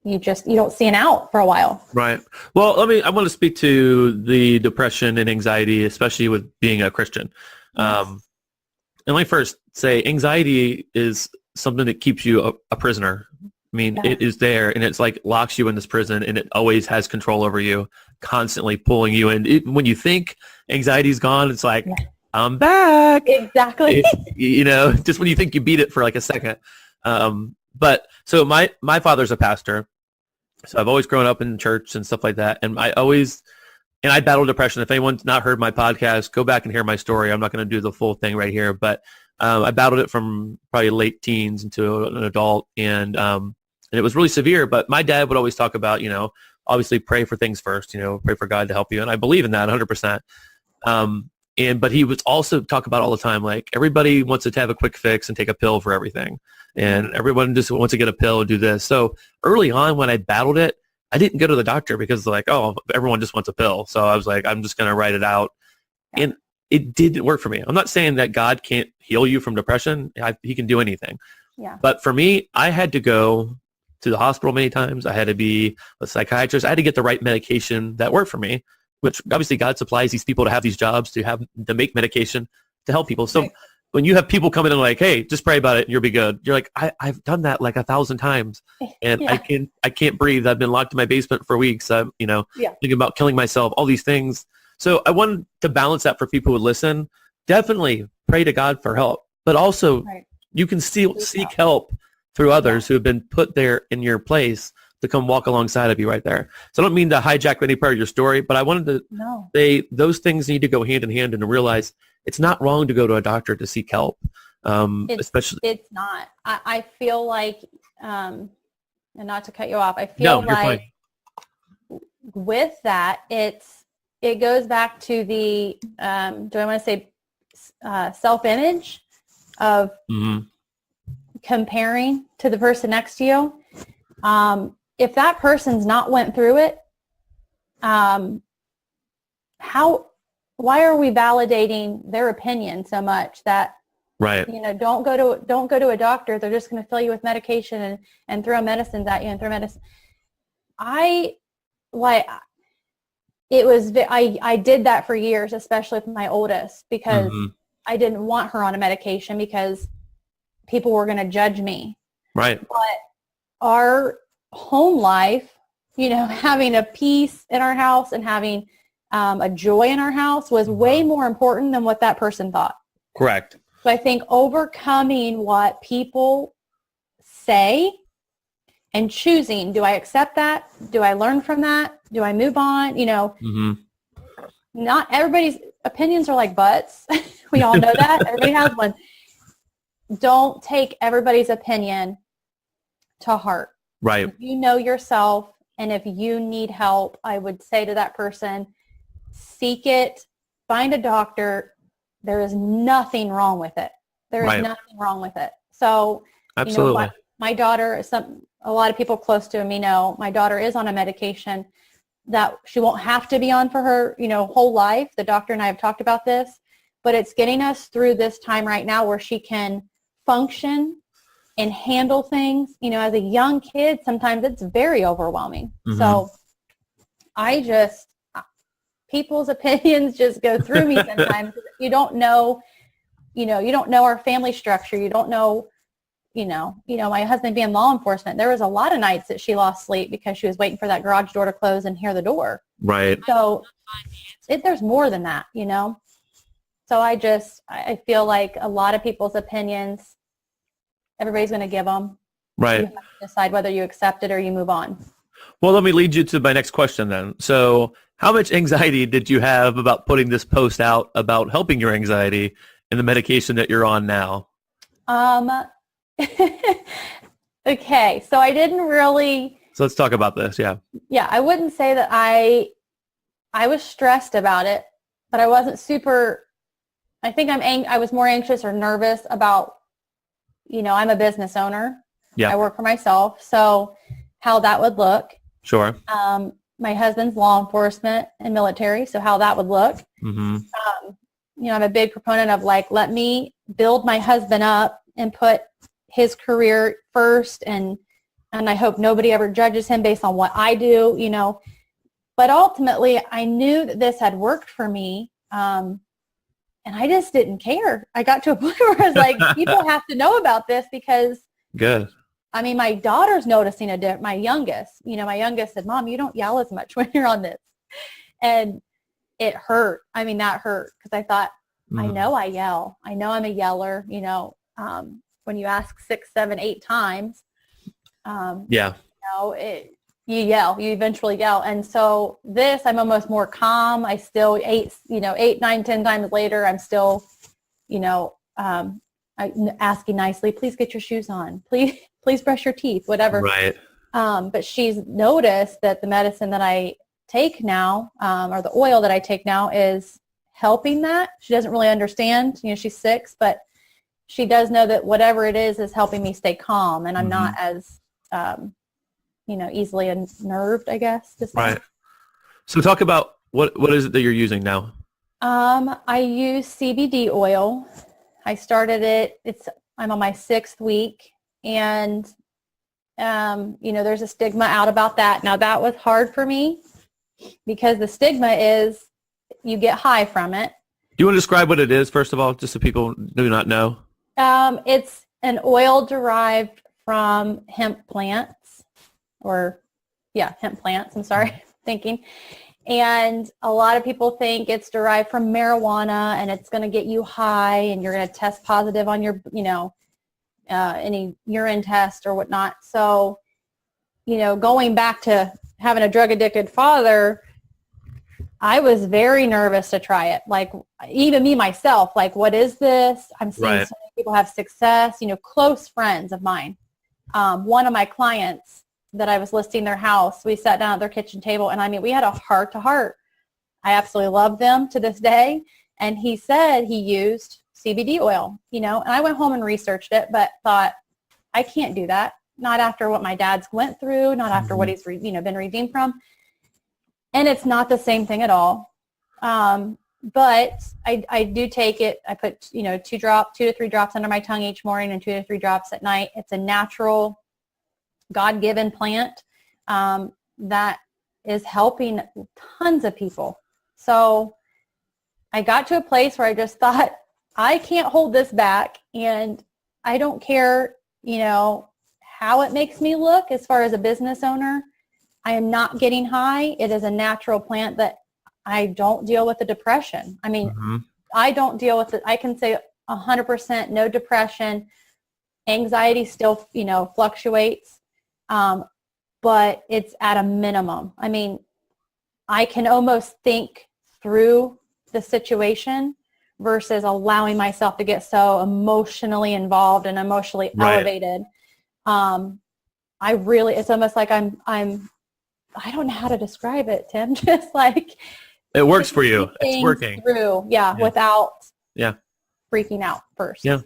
you don't see an out for a while. Right. Well, I want to speak to the depression and anxiety, especially with being a Christian. Yes. And let me first say, anxiety is something that keeps you a prisoner I mean, it is there, and it's like locks you in this prison, and it always has control over you, constantly pulling you in. When you think anxiety's gone, it's like, I'm back. Exactly. Just when you think you beat it for like a second. But so my father's a pastor, so I've always grown up in church and stuff like that, and I battled depression. If anyone's not heard my podcast, go back and hear my story. I'm not going to do the full thing right here, but I battled it from probably late teens into an adult, and it was really severe. But my dad would always talk about, obviously pray for things first, pray for God to help you, and I believe in that 100%. But he would also talk about all the time, like everybody wants to have a quick fix and take a pill for everything, and everyone just wants to get a pill and do this. So early on, when I battled it, I didn't go to the doctor because everyone just wants a pill. So I was like, I'm just going to write it out. Yeah. And it didn't work for me. I'm not saying that God can't heal you from depression. He can do anything. Yeah. But for me, I had to go to the hospital many times. I had to be a psychiatrist. I had to get the right medication that worked for me, which obviously God supplies these people to have these jobs, to make medication to help people. So when you have people coming in like, hey, just pray about it and you'll be good. You're like, I've done that like 1,000 times and I can't breathe. I've been locked in my basement for weeks. I'm, thinking about killing myself, all these things. So I wanted to balance that for people who listen. Definitely pray to God for help, but also you can still seek help through others who have been put there in your place to come walk alongside of you right there. So I don't mean to hijack any part of your story, but I wanted to say those things need to go hand in hand and to realize it's not wrong to go to a doctor to seek help. Especially it's not. I feel like, and not to cut you off, I feel like with that, it goes back to the, do I want to say self-image of comparing to the person next to you. If that person's not went through it, why are we validating their opinion so much that, don't go to a doctor. They're just going to fill you with medication and throw medicines at you and throw medicine. I did that for years, especially with my oldest, because I didn't want her on a medication because people were going to judge me. Right. But our home life, having a peace in our house and having a joy in our house was way more important than what that person thought. Correct. So I think overcoming what people say and choosing, do I accept that? Do I learn from that? Do I move on? Not everybody's opinions are like butts. We all know that. Everybody has one. Don't take everybody's opinion to heart. Right. If you know yourself, and if you need help, I would say to that person, seek it, find a doctor. There is nothing wrong with it. There is nothing wrong with it. So, absolutely. My daughter, a lot of people close to me know my daughter is on a medication that she won't have to be on for her, whole life. The doctor and I have talked about this, but it's getting us through this time right now where she can function and handle things. As a young kid, sometimes it's very overwhelming. So people's opinions just go through me sometimes. You don't know our family structure. You don't know, my husband being law enforcement, there was a lot of nights that she lost sleep because she was waiting for that garage door to close and hear the door. Right. So there's more than that, So I feel like a lot of people's opinions, everybody's going to give them. Right. You have to decide whether you accept it or you move on. Well, let me lead you to my next question then. So how much anxiety did you have about putting this post out about helping your anxiety and the medication that you're on now? Okay. So I didn't really. So let's talk about this. Yeah. Yeah. I wouldn't say that I was stressed about it, but I wasn't super, I think I was more anxious or nervous about, I'm a business owner. Yeah. I work for myself. So how that would look. Sure. My husband's law enforcement and military. So how that would look. Mm-hmm. I'm a big proponent of let me build my husband up and put his career first. And I hope nobody ever judges him based on what I do, but ultimately I knew that this had worked for me. And I just didn't care. I got to a point where I was like, people have to know about this because good. I mean, my daughter's noticing my youngest said, Mom, you don't yell as much when you're on this. And it hurt. I mean, that hurt because I thought, I know I yell. I know I'm a yeller, when you ask 6, 7, 8 times, you yell, you eventually yell. And so I'm almost more calm. I still 8, 9, 10 times later, I'm still, asking nicely, please get your shoes on. Please brush your teeth, whatever. Right. But she's noticed that the medicine that I take now, or the oil that I take now is helping that. She doesn't really understand, she's 6, but she does know that whatever it is helping me stay calm, and I'm not as, easily unnerved, I guess. To say. Right. So talk about what is it that you're using now? I use CBD oil. I started it. I'm on my 6th week, and there's a stigma out about that. Now that was hard for me because the stigma is you get high from it. Do you want to describe what it is, first of all, just so people do not know? It's an oil derived from hemp plants, hemp plants. I'm sorry, thinking. And a lot of people think it's derived from marijuana and it's going to get you high and you're going to test positive on your, any urine test or whatnot. So, going back to having a drug addicted father, I was very nervous to try it. Like even me myself, like, what is this? I'm seeing so many people have success, close friends of mine. One of my clients that I was listing their house, we sat down at their kitchen table and we had a heart to heart. I absolutely love them to this day. And he said he used CBD oil, and I went home and researched it, but thought I can't do that. Not after what my dad's went through, not after what he's, been redeemed from. And it's not the same thing at all. But I do take it. I put, 2 to 3 drops under my tongue each morning and 2 to 3 drops at night. It's a natural God-given plant that is helping tons of people. So I got to a place where I just thought, I can't hold this back, and I don't care, how it makes me look as far as a business owner. I am not getting high. It is a natural plant that I don't deal with the depression. I don't deal with it. I can say 100% no depression. Anxiety still, fluctuates. But it's at a minimum. I can almost think through the situation versus allowing myself to get so emotionally involved and emotionally elevated. It's almost like I don't know how to describe it, Tim. Just like it works for you. It's working through, without freaking out first. Yeah.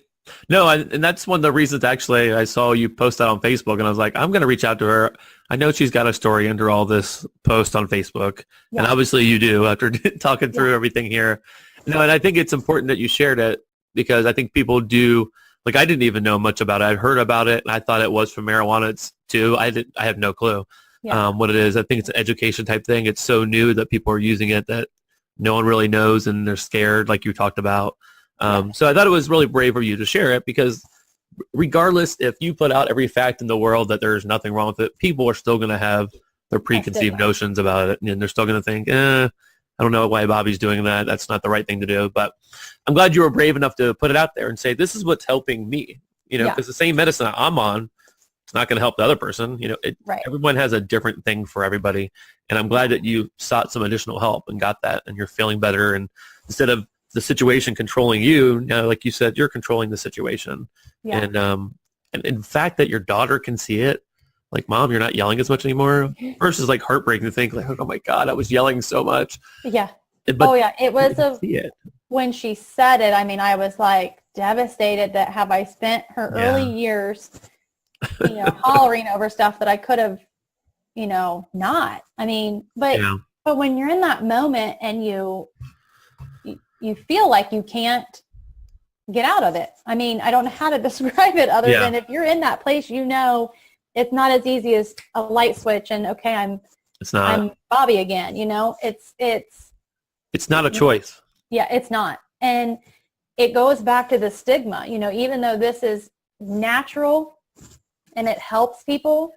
No, and that's one of the reasons actually I saw you post that on Facebook, and I was like, I'm going to reach out to her. I know she's got a story under all this post on Facebook, and obviously you do after talking through everything here. And I think it's important that you shared it because I think people do. Like I didn't even know much about it. I'd heard about it, and I thought it was from marijuana too. I have no clue what it is. I think it's an education type thing. It's so new that people are using it that no one really knows, and they're scared, like you talked about. So I thought it was really brave of you to share it because regardless if you put out every fact in the world that there's nothing wrong with it, people are still going to have their preconceived notions about it, and they're still going to think, I don't know why Bobby's doing that. That's not the right thing to do. But I'm glad you were brave enough to put it out there and say, this is what's helping me, because the same medicine I'm on, it's not going to help the other person. Everyone has a different thing for everybody. And I'm glad that you sought some additional help and got that, and you're feeling better. And instead of the situation controlling you, now, like you said, you're controlling the situation. And in fact that your daughter can see it, like, Mom, you're not yelling as much anymore, versus like heartbreaking to think like, oh my God, I was yelling so much. But it was when she said it, I was like devastated that have I spent her early years, hollering over stuff that I could have, not. But when you're in that moment and you feel like you can't get out of it. I don't know how to describe it other than if you're in that place, it's not as easy as a light switch and okay, I'm Bobby again, it's not a choice. Yeah, it's not. And it goes back to the stigma, even though this is natural, and it helps people.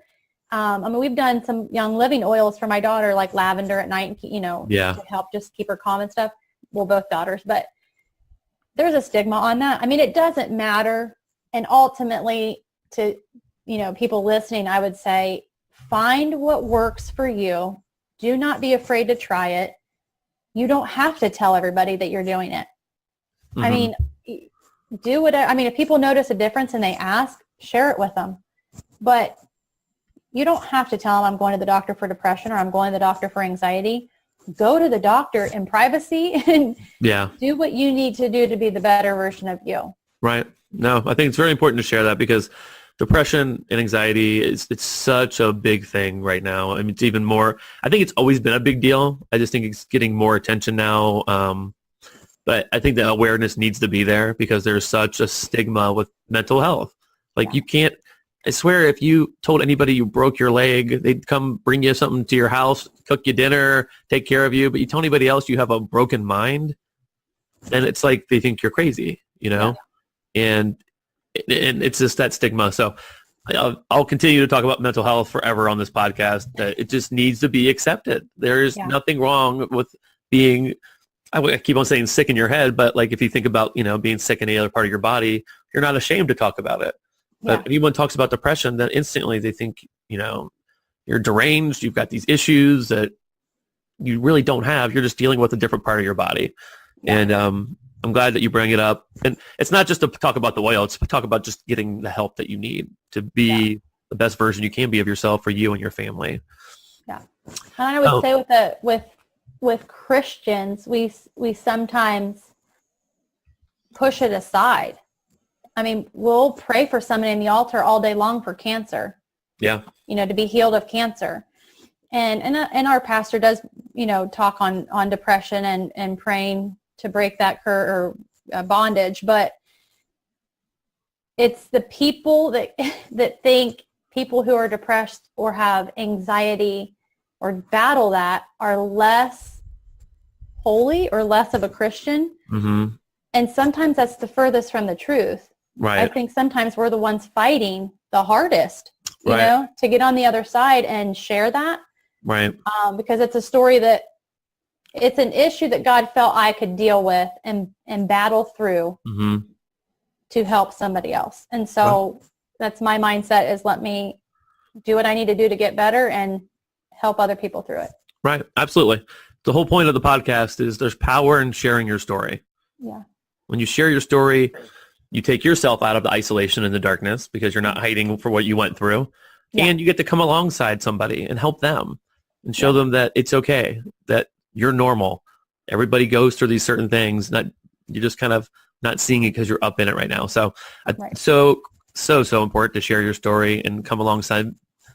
I mean, we've done some Young Living oils for my daughter, like lavender at night, to help just keep her calm and stuff. Well, both daughters, but there's a stigma on that. I mean, it doesn't matter. And ultimately, to, people listening, I would say, find what works for you. Do not be afraid to try it. You don't have to tell everybody that you're doing it. I mean, do whatever. I mean, if people notice a difference and they ask, share it with them. But you don't have to tell them I'm going to the doctor for depression or I'm going to the doctor for anxiety. Go to the doctor in privacy and do what you need to do to be the better version of you. Right. No, I think it's very important to share that because depression and anxiety it's such a big thing right now. I mean, it's even more, I think it's always been a big deal. I just think it's getting more attention now. But I think the awareness needs to be there because there's such a stigma with mental health. Like you can't, I swear if you told anybody you broke your leg, they'd come bring you something to your house, cook you dinner, take care of you. But you tell anybody else you have a broken mind, then it's like they think you're crazy, And it's just that stigma. So I'll continue to talk about mental health forever on this podcast. That it just needs to be accepted. There's nothing wrong with being, I keep on saying sick in your head, but like if you think about, being sick in any other part of your body, you're not ashamed to talk about it. But if anyone talks about depression, then instantly they think, you're deranged. You've got these issues that you really don't have. You're just dealing with a different part of your body. Yeah. And I'm glad that you bring it up. And it's not just to talk about the oil. It's to talk about just getting the help that you need to be the best version you can be of yourself for you and your family. Yeah. And I would say with Christians, we sometimes push it aside. I mean, we'll pray for someone in the altar all day long for cancer. Yeah. To be healed of cancer. And our pastor does, talk on depression and praying to break that bondage. But it's the people that think people who are depressed or have anxiety or battle that are less holy or less of a Christian. Mm-hmm. And sometimes that's the furthest from the truth. Right. I think sometimes we're the ones fighting the hardest, to get on the other side and share that. Right. Because it's a story that it's an issue that God felt I could deal with and battle through to help somebody else. And so that's my mindset is let me do what I need to do to get better and help other people through it. Right. Absolutely. The whole point of the podcast is there's power in sharing your story. Yeah. When you share your story, you take yourself out of the isolation and the darkness because you're not hiding for what you went through. Yeah. And you get to come alongside somebody and help them and show them that it's okay, that you're normal. Everybody goes through these certain things. You're just kind of not seeing it because you're up in it right now. So, so important to share your story and come alongside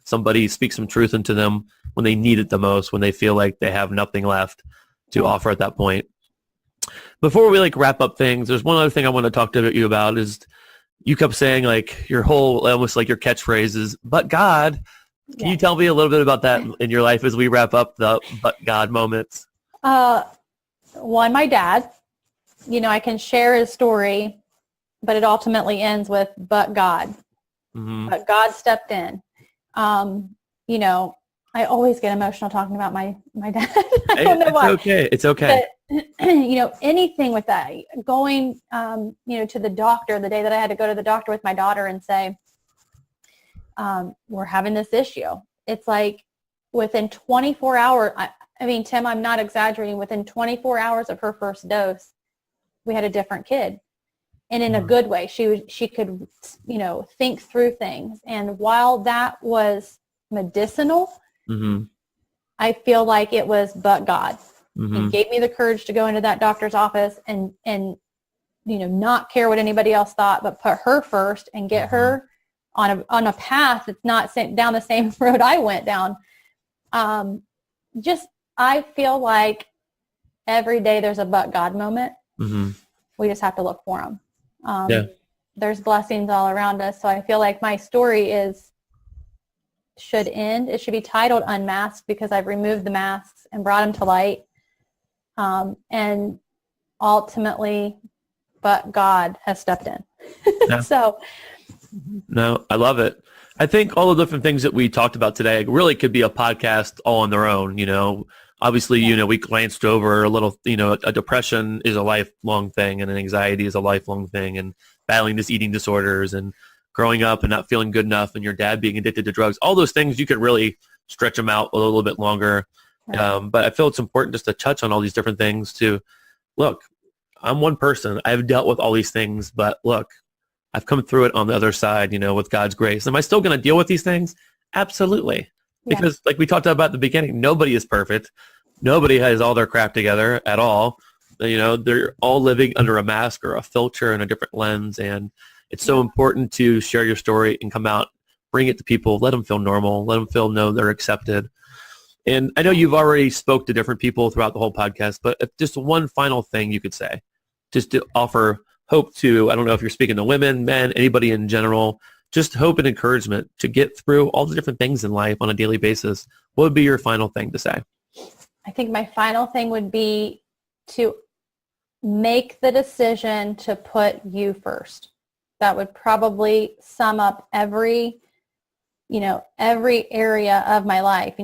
somebody, speak some truth into them when they need it the most, when they feel like they have nothing left to offer at that point. Before we wrap up things, there's one other thing I want to talk to you about is you kept saying your whole, almost like your catchphrase is, but God. Can you tell me a little bit about that in your life as we wrap up the but God moments? One, my dad, I can share his story, but it ultimately ends with, but God. Mm-hmm. But God stepped in. I always get emotional talking about my dad. I don't know why. It's okay. But, anything with that, going, to the doctor, the day that I had to go to the doctor with my daughter and say, we're having this issue. It's like within 24 hours, I mean, Tim, I'm not exaggerating. Within 24 hours of her first dose, we had a different kid. And in a good way, she could, think through things. And while that was medicinal, I feel like it was but God. He gave me the courage to go into that doctor's office and not care what anybody else thought, but put her first and get her on a path that's not down the same road I went down. I feel like every day there's a but God moment. We just have to look for them. There's blessings all around us. So I feel like my story should end. It should be titled Unmasked because I've removed the masks and brought them to light. And ultimately, but God has stepped in. So. No, I love it. I think all the different things that we talked about today really could be a podcast all on their own. Obviously, we glanced over a little, a depression is a lifelong thing and an anxiety is a lifelong thing, and battling this eating disorders and growing up and not feeling good enough and your dad being addicted to drugs, all those things, you could really stretch them out a little bit longer. Right. But I feel it's important just to touch on all these different things to, look, I'm one person. I've dealt with all these things, but look, I've come through it on the other side, with God's grace. Am I still going to deal with these things? Absolutely. Yeah. Because like we talked about at the beginning, nobody is perfect. Nobody has all their crap together at all. They're all living under a mask or a filter and a different lens. And it's so important to share your story and come out, bring it to people, let them feel normal, let them know they're accepted. And I know you've already spoke to different people throughout the whole podcast, but if just one final thing you could say, just to offer hope to, I don't know if you're speaking to women, men, anybody in general, just hope and encouragement to get through all the different things in life on a daily basis. What would be your final thing to say? I think my final thing would be to make the decision to put you first. That would probably sum up every area of my life.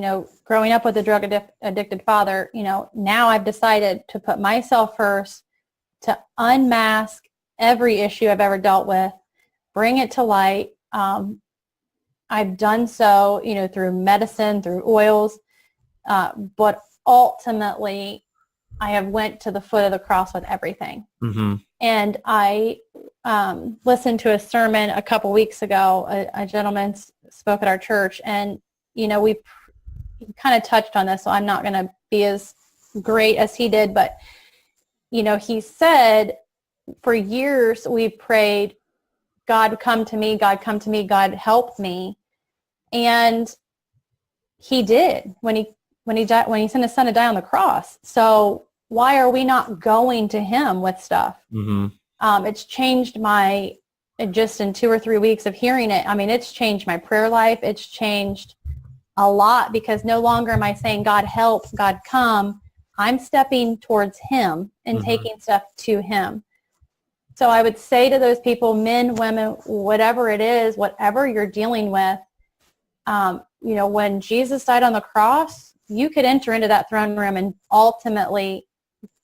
Growing up with a drug addicted father, now I've decided to put myself first, to unmask every issue I've ever dealt with, bring it to light. I've done so, through medicine, through oils, but ultimately I have went to the foot of the cross with everything. Mm-hmm. And I listened to a sermon a couple weeks ago. A gentleman spoke at our church, and we kind of touched on this, so I'm not going to be as great as he did, but he said, for years we prayed, God come to me, God come to me, God help me. And he did when he sent his son to die on the cross. So why are we not going to him with stuff? Mm-hmm. It's changed just in 2 or 3 weeks of hearing it. I mean, it's changed my prayer life. It's changed a lot, because no longer am I saying, God help, God come. I'm stepping towards him and mm-hmm. taking stuff to him. So I would say to those people, men, women, whatever it is, whatever you're dealing with, when Jesus died on the cross, you could enter into that throne room and ultimately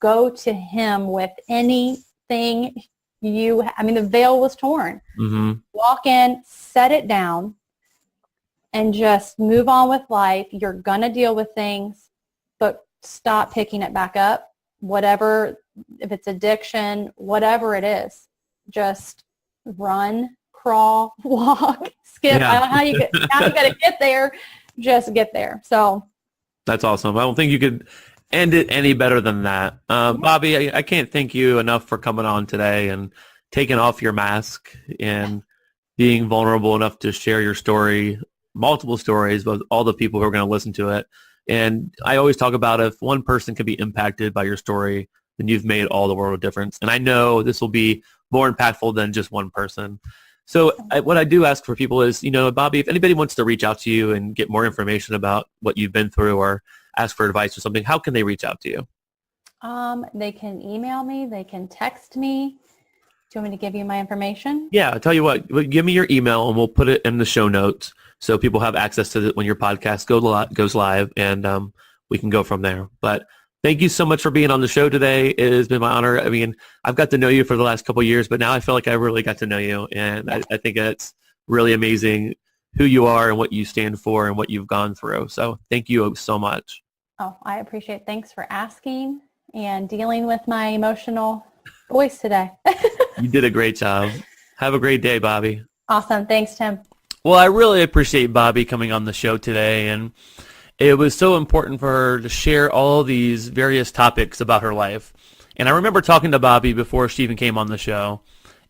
go to him with anything the veil was torn. Mm-hmm. Walk in, set it down, and just move on with life. You're going to deal with things, but stop picking it back up. Whatever, if it's addiction, whatever it is, just run, crawl, walk, skip. Yeah. I don't know how you got to get there. Just get there. So that's awesome. I don't think you could end it any better than that. Bobi, I can't thank you enough for coming on today and taking off your mask and being vulnerable enough to share your story, multiple stories, with all the people who are going to listen to it. And I always talk about, if one person can be impacted by your story, then you've made all the world of difference. And I know this will be more impactful than just one person. So what I do ask for people is, Bobi, if anybody wants to reach out to you and get more information about what you've been through or ask for advice or something, how can they reach out to you? They can email me. They can text me. Do you want me to give you my information? Yeah, I'll tell you what. Give me your email and we'll put it in the show notes so people have access to it when your podcast goes live, and we can go from there. But thank you so much for being on the show today. It has been my honor. I mean, I've got to know you for the last couple of years, but now I feel like I really got to know you. And I think it's really amazing who you are and what you stand for and what you've gone through. So thank you so much. Oh, I appreciate it. Thanks for asking and dealing with my emotional voice today. You did a great job. Have a great day, Bobi. Awesome. Thanks, Tim. Well, I really appreciate Bobi coming on the show today, and it was so important for her to share all these various topics about her life. And I remember talking to Bobi before she even came on the show,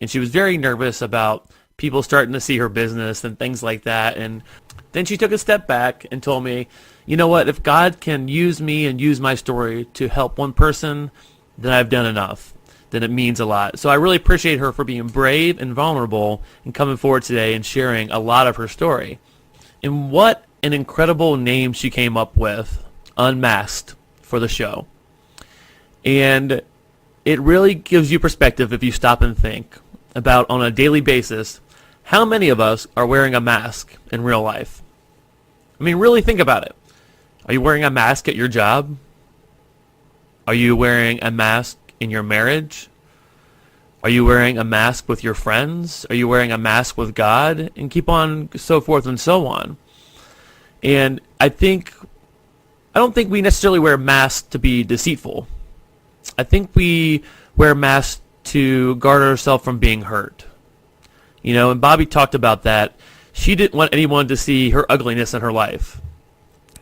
and she was very nervous about people starting to see her business and things like that. And then she took a step back and told me, you know what, if God can use me and use my story to help one person, then I've done enough. Then it means a lot. So I really appreciate her for being brave and vulnerable and coming forward today and sharing a lot of her story. And what an incredible name she came up with, Unmasked, for the show. And it really gives you perspective if you stop and think about, on a daily basis, How many of us are wearing a mask in real life? I mean, really think about it. Are you wearing a mask at your job? Are you wearing a mask in your marriage? Are you wearing a mask with your friends? Are you wearing a mask with God? And keep on so forth and so on. And I don't think we necessarily wear masks to be deceitful. I think we wear masks to guard ourselves from being hurt. You know, and Bobi talked about that. She didn't want anyone to see her ugliness in her life.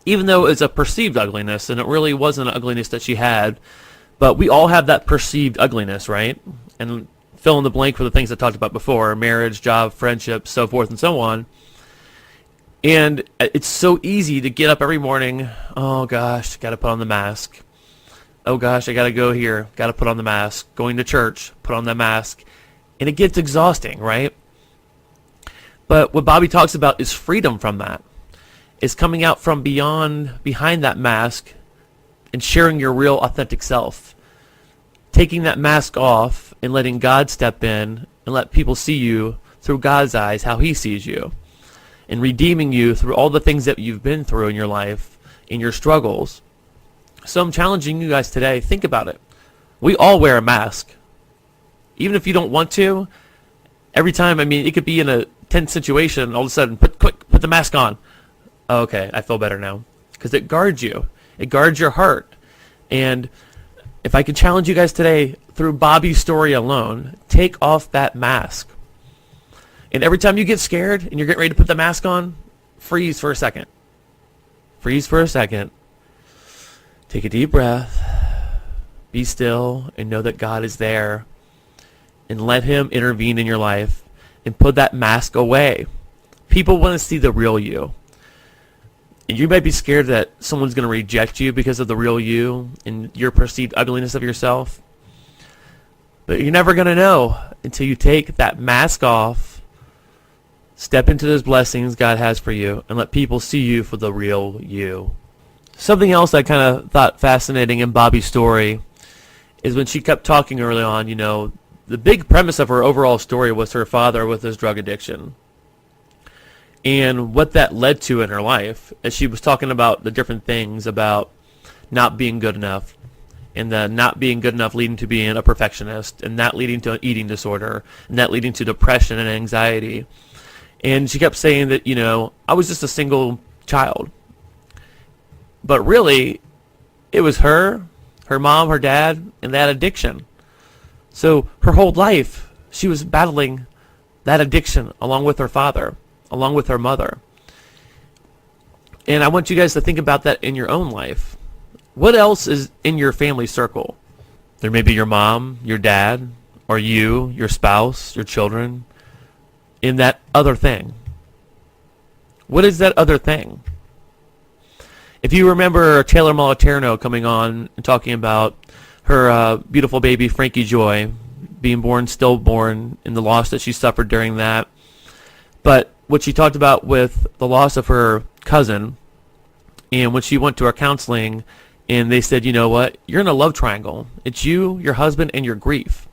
Even though it's a perceived ugliness, and it really wasn't an ugliness that she had, but we all have that perceived ugliness, right? And fill in the blank for the things I talked about before, marriage, job, friendship, so forth and so on. And it's so easy to get up every morning, oh gosh, got to put on the mask. Oh gosh, I got to go here, got to put on the mask. Going to church, put on the mask. And it gets exhausting, right? But what Bobi talks about is freedom from that. It's coming out from behind that mask and sharing your real authentic self. Taking that mask off and letting God step in and let people see you through God's eyes, how he sees you. And redeeming you through all the things that you've been through in your life, in your struggles. So I'm challenging you guys today, think about it. We all wear a mask. Even if you don't want to, every time, I mean, it could be in a tense situation, all of a sudden, put the mask on. Oh, okay, I feel better now. Because it guards you. It guards your heart. And if I could challenge you guys today, through Bobi's story alone, take off that mask. And every time you get scared and you're getting ready to put the mask on, freeze for a second. Freeze for a second. Take a deep breath. Be still and know that God is there. And let him intervene in your life and put that mask away. People want to see the real you. And you might be scared that someone's going to reject you because of the real you and your perceived ugliness of yourself. But you're never going to know until you take that mask off. Step into those blessings God has for you and let people see you for the real you. Something else I kind of thought fascinating in Bobi's story is when she kept talking early on, you know, the big premise of her overall story was her father with his drug addiction. And what that led to in her life, as she was talking about the different things about not being good enough, and the not being good enough leading to being a perfectionist, and that leading to an eating disorder, and that leading to depression and anxiety. And she kept saying that, you know, I was just a single child. But really, it was her mom, her dad, and that addiction. So her whole life, she was battling that addiction along with her father, along with her mother. And I want you guys to think about that in your own life. What else is in your family circle? There may be your mom, your dad, or you, your spouse, your children, in that other thing. What is that other thing? If you remember Taylor Moliterno coming on and talking about her beautiful baby Frankie Joy being born, stillborn, and the loss that she suffered during that. But what she talked about with the loss of her cousin, and when she went to her counseling, and they said, you know what, you're in a love triangle. It's you, your husband, and your grief.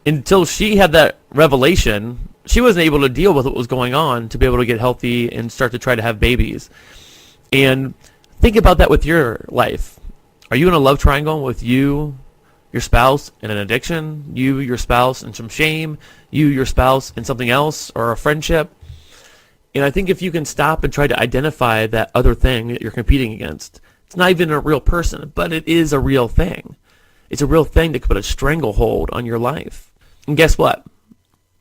Until she had that revelation, she wasn't able to deal with what was going on to be able to get healthy and start to try to have babies. And think about that with your life. Are you in a love triangle with you, your spouse, and an addiction? You, your spouse, and some shame? You, your spouse, and something else, or a friendship? And I think if you can stop and try to identify that other thing that you're competing against, it's not even a real person, but it is a real thing. It's a real thing that could put a stranglehold on your life. And guess what?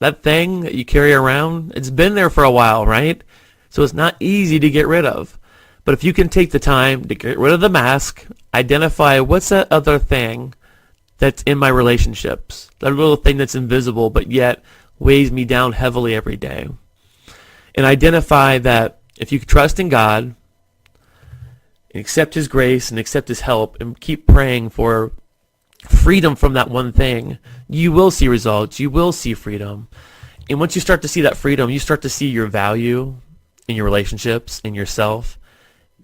That thing that you carry around, it's been there for a while, right? So it's not easy to get rid of. But if you can take the time to get rid of the mask, identify what's that other thing that's in my relationships, that little thing that's invisible but yet weighs me down heavily every day. And identify that if you trust in God and accept his grace and accept his help and keep praying for freedom from that one thing, you will see results. You will see freedom. And once you start to see that freedom, you start to see your value in your relationships, in yourself,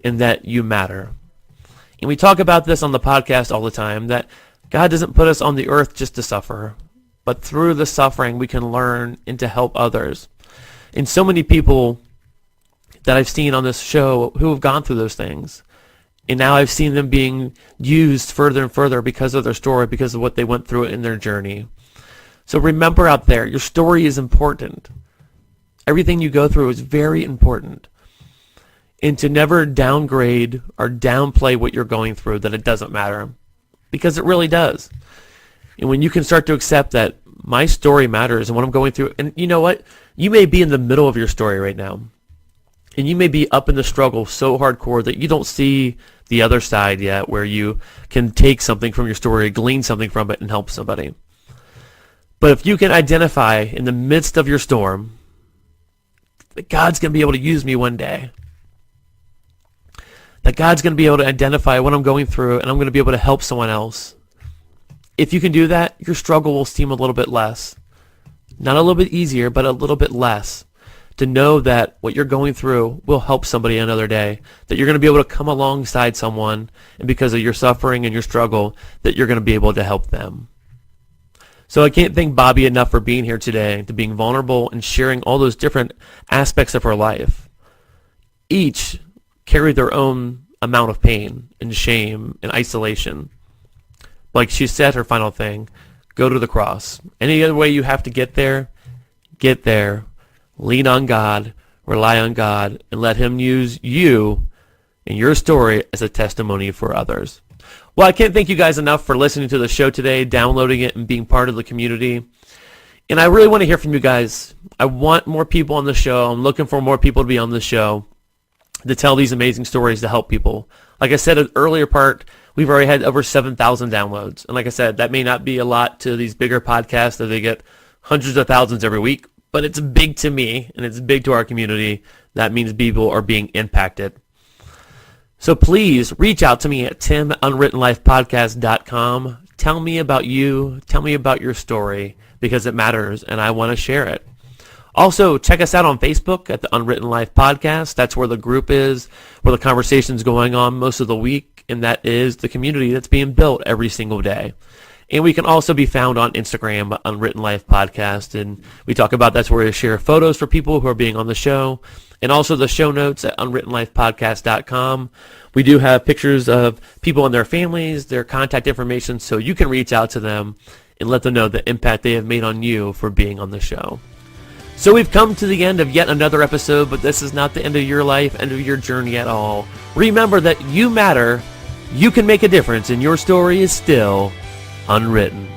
and that you matter. And we talk about this on the podcast all the time, that God doesn't put us on the earth just to suffer, but through the suffering, we can learn and to help others. And so many people that I've seen on this show who have gone through those things, and now I've seen them being used further and further because of their story, because of what they went through in their journey. So remember out there, your story is important. Everything you go through is very important. And to never downgrade or downplay what you're going through, that it doesn't matter, because it really does. And when you can start to accept that my story matters and what I'm going through, and you know what? You may be in the middle of your story right now, and you may be up in the struggle so hardcore that you don't see the other side yet, where you can take something from your story, glean something from it, and help somebody. But if you can identify in the midst of your storm that God's going to be able to use me one day, that God's going to be able to identify what I'm going through, and I'm going to be able to help someone else. If you can do that, your struggle will seem a little bit less. Not a little bit easier, but a little bit less. To know that what you're going through will help somebody another day. That you're going to be able to come alongside someone, and because of your suffering and your struggle, that you're going to be able to help them. So I can't thank Bobi enough for being here today, to being vulnerable and sharing all those different aspects of her life. Each carry their own amount of pain and shame and isolation. Like she said, her final thing, go to the cross. Any other way you have to get there, get there. Lean on God, rely on God, and let him use you and your story as a testimony for others. Well, I can't thank you guys enough for listening to the show today, downloading it, and being part of the community. And I really want to hear from you guys. I want more people on the show. I'm looking for more people to be on the show to tell these amazing stories to help people. Like I said in the earlier part, we've already had over 7,000 downloads. And like I said, that may not be a lot to these bigger podcasts that they get hundreds of thousands every week, but it's big to me, and it's big to our community. That means people are being impacted. So please reach out to me at tim@unwrittenlifepodcast.com. Tell me about you. Tell me about your story, because it matters, and I want to share it. Also, check us out on Facebook at the Unwritten Life Podcast. That's where the group is, where the conversation's going on most of the week, and that is the community that's being built every single day. And we can also be found on Instagram, Unwritten Life Podcast, and we talk about that's where we share photos for people who are being on the show, and also the show notes at unwrittenlifepodcast.com. We do have pictures of people and their families, their contact information, so you can reach out to them and let them know the impact they have made on you for being on the show. So we've come to the end of yet another episode, but this is not the end of your life, end of your journey at all. Remember that you matter, you can make a difference, and your story is still unwritten.